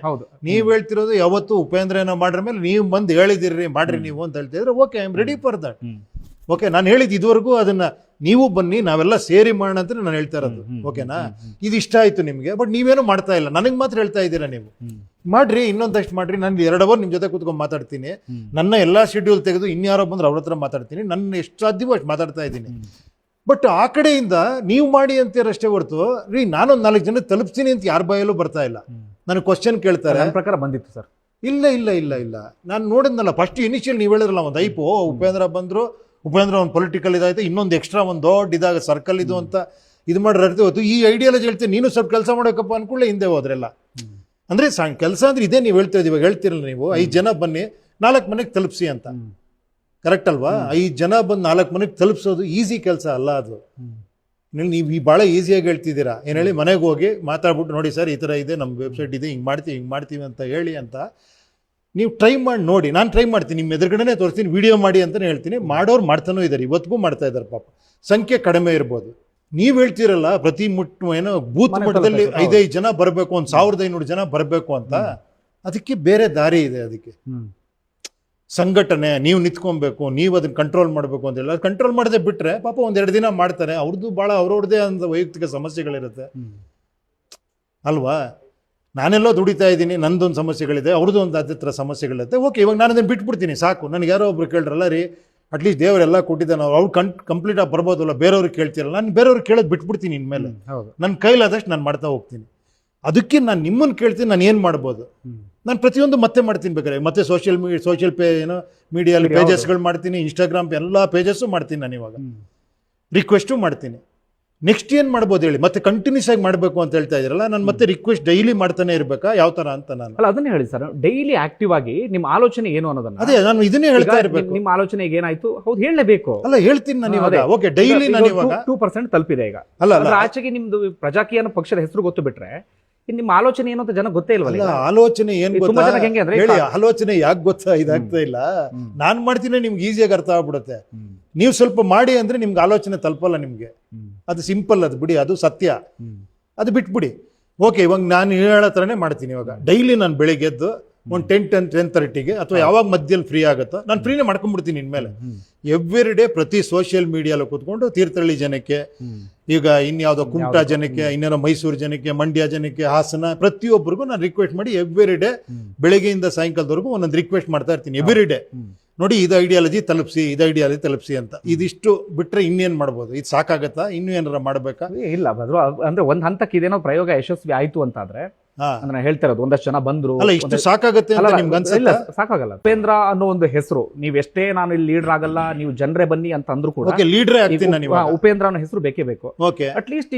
ನೀವ್ ಹೇಳ್ತಿರೋದು ಯಾವತ್ತು ಉಪೇಂದ್ರ ಏನೋ ಮಾಡ್ರ ಮೇಲೆ ನೀವು ಬಂದು ಹೇಳಿದಿರಿ ಮಾಡ್ರಿ ನೀವು ಅಂತ ಹೇಳ್ತಿದ್ರೆ, okay, I am ready for that. Okay, ನಾನು ಹೇಳಿದ್ ಇದುವರೆಗೂ ಅದನ್ನ ನೀವು ಬನ್ನಿ ನಾವೆಲ್ಲ ಸೇರಿ ಮಾಡೋಣ ಅಂತ ನಾನು ಹೇಳ್ತಾ ಇರೋದು. ಓಕೆನಾ? ಇದು ಇಷ್ಟ ಆಯ್ತು ನಿಮ್ಗೆ, ಬಟ್ ನೀವೇನು ಮಾಡ್ತಾ ಇಲ್ಲ, ನನಗೆ ಮಾತ್ರ ಹೇಳ್ತಾ ಇದ್ದೀರಾ ನೀವು. ಮಾಡ್ರಿ, ಇನ್ನೊಂದಷ್ಟು ಮಾಡ್ರಿ. ನಾನು 2 ಅವರ್ ನಿಮ್ ಜೊತೆ ಕೂತ್ಕೊಂಡು ಮಾತಾಡ್ತೀನಿ. ನನ್ನ ಎಲ್ಲಾ ಶೆಡ್ಯೂಲ್ ತೆಗೆದು ಇನ್ಯಾರೋ ಬಂದ್ರೆ ಅವ್ರ ಹತ್ರ ಮಾತಾಡ್ತೀನಿ. ನನ್ನ ಎಷ್ಟು ಸಾಧ್ಯವೋ ಅಷ್ಟು ಮಾತಾಡ್ತಾ ಇದ್ದೀನಿ. ಬಟ್ ಆ ಕಡೆಯಿಂದ ನೀವು ಮಾಡಿ ಅಂತೀರಷ್ಟೇ ಹೊರತು ರೀ ನಾನೊಂದು 4 ಜನ ತಲುಪಿಸ್ತೀನಿ ಅಂತ ಯಾರ ಬಾಯಲ್ಲೂ ಬರ್ತಾ ಇಲ್ಲ. ನನಗೆ ಕ್ವಶನ್ ಕೇಳ್ತಾರೆ. ಪ್ರಕಾರ ಬಂದಿತ್ತು ಸರ್? ಇಲ್ಲ, ನಾನು ನೋಡಿದ್ನಲ್ಲ ಫಸ್ಟ್ ಇನಿಷಿಯಲ್ ನೀವು ಹೇಳಿದ್ರಲ್ಲ, ಒಂದು ಐಪು ಉಪೇಂದ್ರ ಬಂದ್ರು, ಉಪೇಂದ್ರ ಒಂದು ಪೊಲಿಟಿಕಲ್ ಇದಾಯ್ತು, ಇನ್ನೊಂದು ಎಕ್ಸ್ಟ್ರಾ ಒಂದು ದೊಡ್ಡ ಇದಾಗ ಸರ್ಕಲ್ ಇದು ಅಂತ ಇದು ಮಾಡಿರ್ತೀವಿ ಹೊತ್ತು ಈ ಐಡಿಯಾಲಜಿ ಹೇಳ್ತೀನಿ. ನೀನು ಸ್ವಲ್ಪ ಕೆಲಸ ಮಾಡೋಕಪ್ಪ ಅನ್ಕೊಳ್ಳೆ ಹಿಂದೆ ಹೋದ್ರೆಲ್ಲ. ಅಂದ್ರೆ ಕೆಲಸ ಅಂದ್ರೆ ಇದೇ ನೀವು ಹೇಳ್ತಾ ಇದ್ದೀವಿ. ಹೇಳ್ತಿರಲ್ಲ ನೀವು 5 ಜನ ಬನ್ನಿ 4 ಮನೆಗೆ ತಲುಪಿಸಿ ಅಂತ. ಕರೆಕ್ಟ್ ಅಲ್ವಾ? 5 ಜನ ಬಂದು 4 ಮನೆಗೆ ತಲುಪಿಸೋದು ಈಸಿ ಕೆಲಸ ಅಲ್ಲ ಅದು. ನೀವು ಈ ಭಾಳ ಈಸಿಯಾಗಿ ಹೇಳ್ತಿದ್ದೀರಾ. ಏನು ಹೇಳಿ, ಮನೆಗೆ ಹೋಗಿ ಮಾತಾಡ್ಬಿಟ್ಟು ನೋಡಿ ಸರ್ ಈ ಥರ ಇದೆ, ನಮ್ಮ ವೆಬ್ಸೈಟ್ ಇದೆ, ಹಿಂಗೆ ಮಾಡ್ತೀವಿ ಅಂತ ಹೇಳಿ ಅಂತ ನೀವು ಟ್ರೈ ಮಾಡಿ ನೋಡಿ. ನಾನು ಟ್ರೈ ಮಾಡ್ತೀನಿ, ನಿಮ್ಮ ಎದುರುಗಡೆನೇ ತೋರಿಸ್ತೀನಿ, ವಿಡಿಯೋ ಮಾಡಿ ಅಂತಲೇ ಹೇಳ್ತೀನಿ. ಮಾಡೋರು ಮಾಡ್ತಾನೂ ಇದ್ದಾರೆ, ಇವತ್ತಿಗೂ ಮಾಡ್ತಾ ಇದ್ದಾರೆ ಪಾಪ. ಸಂಖ್ಯೆ ಕಡಿಮೆ ಇರ್ಬೋದು. ನೀವು ಹೇಳ್ತೀರಲ್ಲ ಪ್ರತಿ ಏನೋ ಬೂತ್ ಮಟ್ಟದಲ್ಲಿ 5 ಜನ ಬರಬೇಕು, 1500 ಜನ ಬರಬೇಕು ಅಂತ. ಅದಕ್ಕೆ ಬೇರೆ ದಾರಿ ಇದೆ. ಅದಕ್ಕೆ ಸಂಘಟನೆ, ನೀವು ನಿಂತ್ಕೊಬೇಕು, ನೀವು ಅದನ್ನ ಕಂಟ್ರೋಲ್ ಮಾಡಬೇಕು ಅಂತ ಹೇಳಿ ಕಂಟ್ರೋಲ್ ಮಾಡದೆ ಬಿಟ್ರೆ ಪಾಪ 1-2 ದಿನ ಮಾಡ್ತಾರೆ. ಅವ್ರದ್ದು ಭಾಳ ಅವ್ರವ್ರದ್ದೇ ಅಂತ ವೈಯಕ್ತಿಕ ಸಮಸ್ಯೆಗಳಿರುತ್ತೆ ಅಲ್ವಾ? ನಾನೆಲ್ಲೋ ದುಡಿತಾ ಇದ್ದೀನಿ, ನಂದೊಂದು ಸಮಸ್ಯೆಗಳಿದೆ, ಅವ್ರದ್ದು ಒಂದು ಹತ್ತಿರ ಸಮಸ್ಯೆಗಳಿರುತ್ತೆ. ಓಕೆ, ಇವಾಗ ನಾನು ಅದನ್ನು ಬಿಟ್ಬಿಡ್ತೀನಿ, ಸಾಕು. ನನಗೆ ಯಾರೋ ಒಬ್ರು ಕೇಳ್ರಲ್ಲ ರೀ, ಅಟ್ಲೀಸ್ಟ್ ದೇವರೆಲ್ಲ ಕೊಟ್ಟಿದ್ದಾನೆ, ಅವ್ರು ಕಂಪ್ಲೀಟ್ ಆಗಿ ಬರ್ಬೋದಲ್ಲ, ಬೇರೆಯವ್ರಿಗೆ ಕೇಳ್ತಿರಲ್ಲ. ನಾನು ಬೇರೆಯವ್ರಿಗೆ ಕೇಳೋದು ಬಿಟ್ಬಿಡ್ತೀನಿ ಇನ್ಮೇಲೆ. ನನ್ನ ಕೈಲಾದಷ್ಟು ನಾನು ಮಾಡ್ತಾ ಹೋಗ್ತೀನಿ. ಅದಕ್ಕೆ ನಾನು ನಿಮ್ಮನ್ನು ಕೇಳ್ತೀನಿ, ನಾನು ಏನು ಮಾಡ್ಬೋದು. ನಾನು ಪ್ರತಿಯೊಂದು ಮತ್ತೆ ಮಾಡ್ತೀನಿ ಬೇಕಾದ್ರೆ. ಮತ್ತೆ ಸೋಷಿಯಲ್ ಮೀಡಿಯಲ್ಲಿ ಪೇಜಸ್ಗಳು ಮಾಡ್ತೀನಿ, ಇನ್ಸ್ಟಾಗ್ರಾಮ್ ಎಲ್ಲ ಪೇಜಸ್ಸು ಮಾಡ್ತೀನಿ ನಾನು ಇವಾಗ. ರಿಕ್ವೆಸ್ಟು ಮಾಡ್ತೀನಿ. ನೆಕ್ಸ್ಟ್ ಏನು ಮಾಡ್ಬೋದು ಹೇಳಿ? ಮತ್ತೆ ಕಂಟಿನ್ಯೂಸ್ ಆಗಿ ಮಾಡಬೇಕು ಅಂತ ಹೇಳ್ತಾ ಇದ್ದೀರಲ್ಲ, ನಾನು ಮತ್ತೆ ರಿಕ್ವೆಸ್ಟ್ ಡೈಲಿ ಮಾಡ್ತಾನೆ ಇರಬೇಕಾ, ಯಾವ ತರ ಅಂತ ನಾನು? ಅಲ್ಲ, ಅದನ್ನೇ ಹೇಳಿ ಸರ್, ಡೈಲಿ ಆಕ್ಟಿವ್ ಆಗಿ ನಿಮ್ಮ ಆಲೋಚನೆ ಏನು ಅನ್ನೋದನ್ನ. ಅದೇ ನಾನು ಇದನ್ನೇ ಹೇಳ್ತಾ ಇರಬೇಕು. ನಿಮ್ಮ ಆಲೋಚನೆ ಏನಾಯ್ತು, ಹೌದು ಹೇಳಲೇಬೇಕು. ಅಲ್ಲ, ಹೇಳ್ತೀನಿ ನಾನು ಇವಾಗ. ಓಕೆ, ಡೈಲಿ ನಾನು ಇವಾಗ 2% ತಲುಪಿದೆ ಈಗ. ಅಲ್ಲ, ಆಚೆಗೆ ನಿಮ್ದು ಪ್ರಜಾಕೀಯ ಪಕ್ಷದ ಹೆಸರು ಗೊತ್ತು ಬಿಟ್ರೆ ನಿಮ್ಮ ಆಲೋಚನೆ ಏನು ಅಂತ ಜನ ಗೊತ್ತೇ ಇಲ್ವಲ್ಲ. ಆಲೋಚನೆ ಏನ್ ಗೊತ್ತಾ ಹೇಳಿ? ಆಲೋಚನೆ ಯಾಕೆ ಗೊತ್ತಾ ಇದಾಗ್ತಾ ಇಲ್ಲ? ನಾನ್ ಮಾಡ್ತೀನಿ, ನಿಮ್ಗೆ ಈಸಿಯಾಗಿ ಅರ್ಥ ಆಗ್ಬಿಡುತ್ತೆ. ನೀವು ಸ್ವಲ್ಪ ಮಾಡಿ ಅಂದ್ರೆ ನಿಮ್ಗೆ ಆಲೋಚನೆ ತಲುಪಲ್ಲ ನಿಮ್ಗೆ. ಅದು ಸಿಂಪಲ್, ಅದು ಬಿಡಿ, ಅದು ಸತ್ಯ. ಅದು ಬಿಟ್ಬಿಡಿ. ಓಕೆ, ಇವಾಗ ನಾನು ಹೇಳೋ ಥರನೇ ಮಾಡ್ತೀನಿ. ಇವಾಗ ಡೈಲಿ ನಾನು ಬೆಳಿಗ್ಗೆ ಎದ್ದು ಒಂದು 10-10:30 ಅಥವಾ ಯಾವಾಗ ಮಧ್ಯದಲ್ಲಿ ಫ್ರೀ ಆಗುತ್ತೋ ನಾನು ಫ್ರೀನೇ ಮಾಡ್ಕೊಂಡ್ಬಿಡ್ತೀನಿ ಇನ್ಮೇಲೆ. ಎವ್ರಿ ಡೇ ಪ್ರತಿ ಸೋಷಿಯಲ್ ಮೀಡಿಯಾలో ಕೂತ್ಕೊಂಡು ತೀರ್ಥಹಳ್ಳಿ ಜನಕ್ಕೆ, ಈಗ ಇನ್ಯಾವುದೋ ಕುಮಟಾ ಜನಕ್ಕೆ, ಇನ್ನೇನೋ ಮೈಸೂರು ಜನಕ್ಕೆ, ಮಂಡ್ಯ ಜನಕ್ಕೆ, ಹಾಸನ, ಪ್ರತಿಯೊಬ್ಬರಿಗೂ ನಾನು ರಿಕ್ವೆಸ್ಟ್ ಮಾಡಿ ಎವ್ರಿ ಡೇ ಬೆಳಗ್ಗೆಯಿಂದ ಸಾಯಂಕಾಲದವರೆಗೂ ಒಂದೊಂದು ರಿಕ್ವೆಸ್ಟ್ ಮಾಡ್ತಾ ಇರ್ತೀನಿ. ಎವ್ರಿ ಡೇ ನೋಡಿ, ಇದು ಐಡಿಯಾಲಜಿ ತಲುಪಿಸಿ ಅಂತ. ಇದಿಷ್ಟು ಬಿಟ್ರೆ ಇನ್ನೇನು ಮಾಡ್ಬೋದು? ಇದು ಸಾಕಾಗತ್ತಾ? ಇನ್ನೂ ಏನಾರ ಮಾಡ್ಬೇಕಾ? ಇಲ್ಲ, ಅಂದ್ರೆ ಒಂದು ಹಂತಕ್ಕೆ ಇದೇನೋ ಪ್ರಯೋಗ ಯಶಸ್ವಿ ಆಯ್ತು ಅಂತಾದ್ರೆ ಹಾ. ಅಂದ್ರೆ ನಾನು ಹೇಳ್ತಾ ಇರೋದು ಒಂದಷ್ಟು ಜನ ಬಂದ್ರು. ಅಲ್ಲ ಇಷ್ಟು ಸಾಕಾಗತ್ತೆ ಅಂತ ನಿಮ್ಗೆ ಇಲ್ಲ ಅನ್ಸುತ್ತೆ? ಸಾಕಾಗಲ್ಲ. ಉಪೇಂದ್ರ ಅನ್ನೋ ಒಂದು ಹೆಸರು, ನೀವ್ ಎಷ್ಟೇ ನಾನು ಇಲ್ಲಿ ಲೀಡರ್ ಆಗಲ್ಲ, ನೀವು ಜನರೇ ಬನ್ನಿ ಅಂತ ಅಂದ್ರು ಕೂಡ ಓಕೆ, ಲೀಡರೇ ಆಗ್ತೀನಿ ನಾನು ಇವಾಗ. ಉಪೇಂದ್ರ ಅನ್ನೋ ಹೆಸರು ಬೇಕೇ ಬೇಕು. ಓಕೆ ಅಟ್ಲೀಸ್ಟ್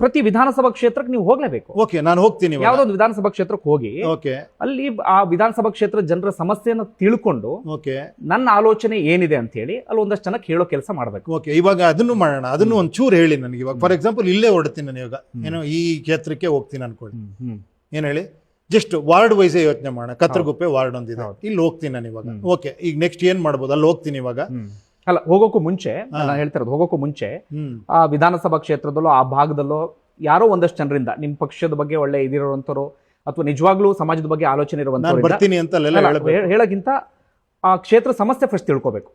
ಪ್ರತಿ ವಿಧಾನಸಭಾ ಕ್ಷೇತ್ರಕ್ಕೆ ನೀವು ಹೋಗ್ಲೇಬೇಕು. ಓಕೆ, ನಾನು ಹೋಗ್ತೀನಿ ಇವಾಗ. ಯಾವ್ದೊಂದು ವಿಧಾನಸಭಾ ಕ್ಷೇತ್ರಕ್ಕೆ ಹೋಗಿ ಓಕೆ ಅಲ್ಲಿ ಆ ವಿಧಾನಸಭಾ ಕ್ಷೇತ್ರ ಜನರ ಸಮಸ್ಯೆಯನ್ನು ತಿಳ್ಕೊಂಡು ಓಕೆ ನನ್ನ ಆಲೋಚನೆ ಏನಿದೆ ಅಂತ ಹೇಳಿ ಅಲ್ಲಿ ಒಂದಷ್ಟು ಜನಕ್ಕೆ ಹೇಳೋ ಕೆಲಸ ಮಾಡ್ಬೇಕು. ಓಕೆ, ಇವಾಗ ಅದನ್ನು ಮಾಡೋಣ. ಅದನ್ನು ಒಂಚೂರು ಹೇಳಿ ನನಗೆ. ಇವಾಗ ಫಾರ್ ಎಕ್ಸಾಂಪಲ್ ಇಲ್ಲೇ ಹೊರಡ್ತೀನಿ ನಾನು ಇವಾಗ, ಏನೋ ಈ ಕ್ಷೇತ್ರಕ್ಕೆ ಹೋಗ್ತೀನಿ ಅನ್ಕೊಳ್ಳಿ. ಏನ್ ಹೇಳಿ, ಜಸ್ಟ್ ವಾರ್ಡ್ ವೈಸ್ ಯೋಚನೆ ಮಾಡೋಣ. ಕತ್ರಗುಪ್ಪೆ ವಾರ್ಡ್ ಒಂದಿದೆ, ಇಲ್ಲಿ ಹೋಗ್ತೀನಿ ನಾನು ಇವಾಗ. ಓಕೆ, ಈಗ ನೆಕ್ಸ್ಟ್ ಏನ್ ಮಾಡ್ಬೋದು? ಅಲ್ಲಿ ಹೋಗ್ತೀನಿ ಇವಾಗ. ಅಲ್ಲ, ಹೋಗೋಕ್ಕೂ ಮುಂಚೆ ನಾನು ಹೇಳ್ತಾ ಇರೋದು, ಹೋಗೋಕ್ಕೂ ಮುಂಚೆ ಆ ವಿಧಾನಸಭಾ ಕ್ಷೇತ್ರದಲ್ಲೋ ಆ ಭಾಗದಲ್ಲೋ ಯಾರೋ ಒಂದಷ್ಟು ಜನರಿಂದ ನಿಮ್ಮ ಪಕ್ಷದ ಬಗ್ಗೆ ಒಳ್ಳೆ ಇದಿರುವಂತರು ಅಥವಾ ನಿಜವಾಗ್ಲೂ ಸಮಾಜದ ಬಗ್ಗೆ ಆಲೋಚನೆ ನಾನು ಇರುವಂತರು ಬರ್ತೀನಿ ಅಂತ ಅಲ್ಲೆಲ್ಲ ಹೇಳ್ಬೇಕು. ಹೇಳಕ್ಕಿಂತ ಆ ಕ್ಷೇತ್ರ ಸಮಸ್ಯೆ ಫಸ್ಟ್ ತಿಳ್ಕೋಬೇಕು.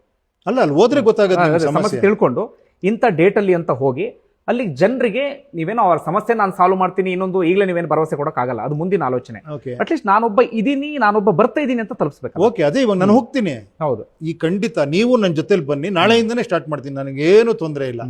ಅಲ್ಲ, ಅಲ್ಲಿ ಹೋದ್ರೆ ಗೊತ್ತಾಗುತ್ತೆ ಸಮಸ್ಯೆ ತಿಳ್ಕೊಂಡು ಇಂಥ ಡೇಟ್ ಅಲ್ಲಿ ಅಂತ ಹೋಗಿ ಅಲ್ಲಿ ಜನರಿಗೆ ನೀವೇನೋ ಅವ್ರ ಸಮಸ್ಯೆ ನಾನು ಸಾಲ್ವ್ ಮಾಡ್ತೀನಿ ಇನ್ನೊಂದು ಈಗಲೇ ನೀವೇನು ಭರವಸೆ ಕೊಡೋಕ್ಕಾಗಲ್ಲ, ಅದು ಮುಂದಿನ ಆಲೋಚನೆ. ಅಟ್ಲೀಸ್ಟ್ ನಾನೊಬ್ಬ ಬರ್ತಾ ಇದ್ದೀನಿ ಅಂತ ತಲುಪಿಸ್ಬೇಕು. ಓಕೆ, ಅದೇ ಇವಾಗ ನಾನು ಹೋಗ್ತೀನಿ. ಹೌದು, ಈ ಖಂಡಿತ ನೀವು ನನ್ನ ಜೊತೆಲಿ ಬನ್ನಿ, ನಾಳೆಯಿಂದನೇ ಸ್ಟಾರ್ಟ್ ಮಾಡ್ತೀನಿ, ನನಗೇನು ತೊಂದರೆ ಇಲ್ಲ.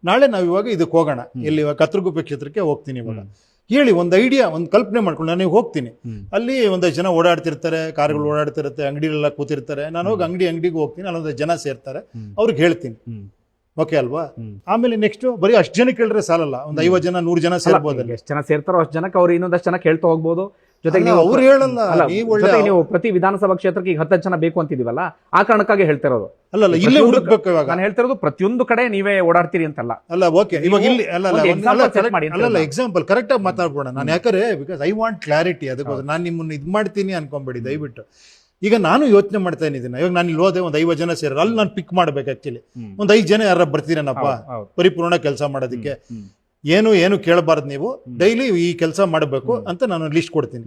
ನಾಳೆ ನಾವು ಇವಾಗ ಇದಕ್ಕೆ ಹೋಗೋಣ. ಎಲ್ಲಿ ಇವಾಗ ಕತ್ರಗುಪ್ಪೆ ಕ್ಷೇತ್ರಕ್ಕೆ ಹೋಗ್ತೀನಿ ಇವಾಗ. ಹೇಳಿ, ಒಂದು ಐಡಿಯಾ, ಒಂದು ಕಲ್ಪನೆ ಮಾಡ್ಕೊಂಡು ನಾನು ಹೋಗ್ತೀನಿ. ಅಲ್ಲಿ ಒಂದಷ್ಟು ಜನ ಓಡಾಡ್ತಿರ್ತಾರೆ, ಕಾರ್ಗಳು ಓಡಾಡ್ತಿರುತ್ತೆ, ಅಂಗಡಿಲೆಲ್ಲ ಕೂತಿರ್ತಾರೆ. ನಾನು ಹೋಗಿ ಅಂಗಡಿಗೆ ಹೋಗ್ತೀನಿ, ಅಲ್ಲೊಂದಷ್ಟು ಜನ ಸೇರ್ತಾರೆ, ಅವ್ರಿಗೆ ಹೇಳ್ತೀನಿ. ಓಕೆ ಅಲ್ವಾ? ಆಮೇಲೆ ನೆಕ್ಸ್ಟ್ ಬರೀ ಅಷ್ಟು ಜನ ಕೇಳಿದ್ರೆ ಸಾಲಲ್ಲ, ಒಂದು 50 ಜನ 100 ಜನ ಸೇರ್ಬೋದು. ಎಷ್ಟು ಜನ ಸೇರ್ತಾರೋ ಅಷ್ಟು ಜನಕ್ಕೆ ಅವ್ರು ಇನ್ನೊಂದಷ್ಟು ಜನ ಕೇಳ್ತಾ ಹೋಗ್ಬೋದು. ಜೊತೆಗೆ ಅವ್ರು ಹೇಳಲ್ಲ, ನೀವು ಪ್ರತಿ ವಿಧಾನಸಭಾ ಕ್ಷೇತ್ರಕ್ಕೆ ಈಗ 10 ಜನ ಬೇಕು ಅಂತಿದೀವಲ್ಲ, ಆ ಕಾರಣಕ್ಕಾಗಿ ಹೇಳ್ತಿರೋದು. ಅಲ್ಲ, ಇಲ್ಲೇ ಹುಡುಕ್ಬೇಕು ಇವಾಗ. ನಾನು ಹೇಳ್ತಿರೋದು ಪ್ರತಿಯೊಂದು ಕಡೆ ನೀವೇ ಓಡಾಡ್ತೀರಿ ಅಂತಲ್ಲ. ಅಲ್ಲ, ಓಕೆ, ಇವಾಗ ಇಲ್ಲಿ ಅಲ್ಲ ಎಕ್ಸಾಂಪಲ್ ಕರೆಕ್ಟ್ ಆಗಿ ಮಾತಾಡ್ಬೋಣ. ನಾನು ಯಾಕಂದ್ರೆ ಬಿಕಾಸ್ ಐ ವಾಂಟ್ ಕ್ಲಾರಿಟಿ, ಅದಕ್ಕೋಸ್ಕರ ನಾನು ನಿಮ್ಮನ್ನ ಇದು ಮಾಡ್ತೀನಿ ಅನ್ಕೊಂಬೇಡಿ ದಯವಿಟ್ಟು. ಈಗ ನಾನು ಯೋಚನೆ ಮಾಡ್ತಾ ಇದ್ದೀನಿ, ಇವಾಗ ನಾನು ಇಲ್ಲಿ ಹೋದೆ, ಒಂದು 50 ಜನ ಸೇರ, ಅಲ್ಲಿ ನಾನು ಪಿಕ್ ಮಾಡ್ಬೇಕು. ಆಕ್ಚುಲಿ ಒಂದು 5 ಜನ ಯಾರ ಬರ್ತೀರೇನಪ್ಪ ಪರಿಪೂರ್ಣ ಕೆಲಸ ಮಾಡೋದಕ್ಕೆ, ಏನು ಕೇಳಬಾರ್ದು, ನೀವು ಡೈಲಿ ಈ ಕೆಲಸ ಮಾಡಬೇಕು ಅಂತ ನಾನು ಲಿಸ್ಟ್ ಕೊಡ್ತೀನಿ.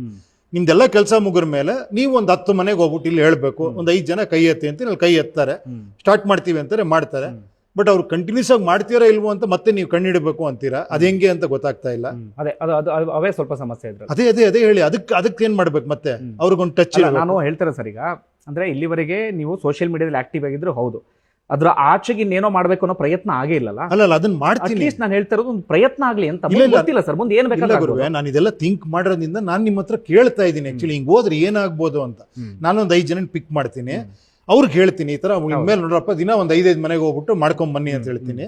ನಿಮ್ದೆಲ್ಲ ಕೆಲಸ ಮುಗಿದ ಮೇಲೆ ನೀವು ಒಂದು 10 ಮನೆಗೆ ಹೋಗ್ಬಿಟ್ಟು ಇಲ್ಲಿ ಹೇಳ್ಬೇಕು, ಒಂದು 5 ಜನ ಕೈ ಎತ್ತಿ ಅಂತ ಅಲ್ಲಿ ಕೈ ಎತ್ತಾರೆ, ಸ್ಟಾರ್ಟ್ ಮಾಡ್ತೀವಿ ಅಂತಾರೆ, ಮಾಡ್ತಾರೆ. ಬಟ್ ಅವ್ರು ಕಂಟಿನ್ಯೂಸ್ ಆಗಿ ಮಾಡ್ತೀರಾ ಇಲ್ವೋ ಅಂತ ಮತ್ತೆ ನೀವು ಕಣ್ಣಿಡಬೇಕು ಅಂತೀರಾ, ಅದ್ ಹೆಂಗೆ ಅಂತ ಗೊತ್ತಾಗ್ತಾ ಇಲ್ಲ. ಅವೇ ಸ್ವಲ್ಪ ಸಮಸ್ಯೆ ಇದ್ರೆ ಅದೇ ಹೇಳಿ, ಅದಕ್ಕೆ ಏನ್ ಮಾಡ್ಬೇಕು ಮತ್ತೆ ಅವ್ರಿಗೊಂದು ಟಚ್. ನಾನು ಹೇಳ್ತಾರೆ ಸರ್, ಈಗ ಅಂದ್ರೆ ಇಲ್ಲಿವರೆಗೆ ನೀವು ಸೋಷಿಯಲ್ ಮೀಡಿಯಾದಲ್ಲಿ ಆಕ್ಟಿವ್ ಆಗಿದ್ರು ಹೌದು, ಅದ್ರ ಆಚೆಗೆ ಇನ್ನೇನೋ ಮಾಡ್ಬೇಕು ಅನ್ನೋ ಪ್ರಯತ್ನ ಆಗೇ ಇಲ್ಲಲ್ಲ. ಅಲ್ಲ, ಅದನ್ನ ಮಾಡ್ತೀನಿ. ನಾನು ಹೇಳ್ತಾ ಇರೋದು ಒಂದು ಪ್ರಯತ್ನ ಆಗ್ಲಿ ಅಂತ. ಗೊತ್ತಿಲ್ಲ ಸರ್ ಮುಂದೆ ಏನ್ ಬೇಕಾದ್ರೂ. ನಾನು ಇದೆಲ್ಲ ಥಿಂಕ್ ಮಾಡೋದ್ರಿಂದ ನಾನು ನಿಮ್ಮ ಹತ್ರ ಕೇಳ್ತಾ ಇದ್ದೀನಿ ಆಕ್ಚುಲಿ, ಹಿಂಗ್ ಹೋದ್ರೆ ಏನಾಗ್ಬೋದು ಅಂತ. ನಾನೊಂದು 5 ಜನ ಪಿಕ್ ಮಾಡ್ತೀನಿ, ಅವ್ರಿಗೆ ಹೇಳ್ತೀನಿ ಈ ತರ ಇನ್ಮೇಲೆ ನೋಡ್ರಪ್ಪ ದಿನ ಒಂದು 5 ಮನೆಗೆ ಹೋಗ್ಬಿಟ್ಟು ಮಾಡ್ಕೊಂಡ್ ಬನ್ನಿ ಅಂತ ಹೇಳ್ತೀನಿ.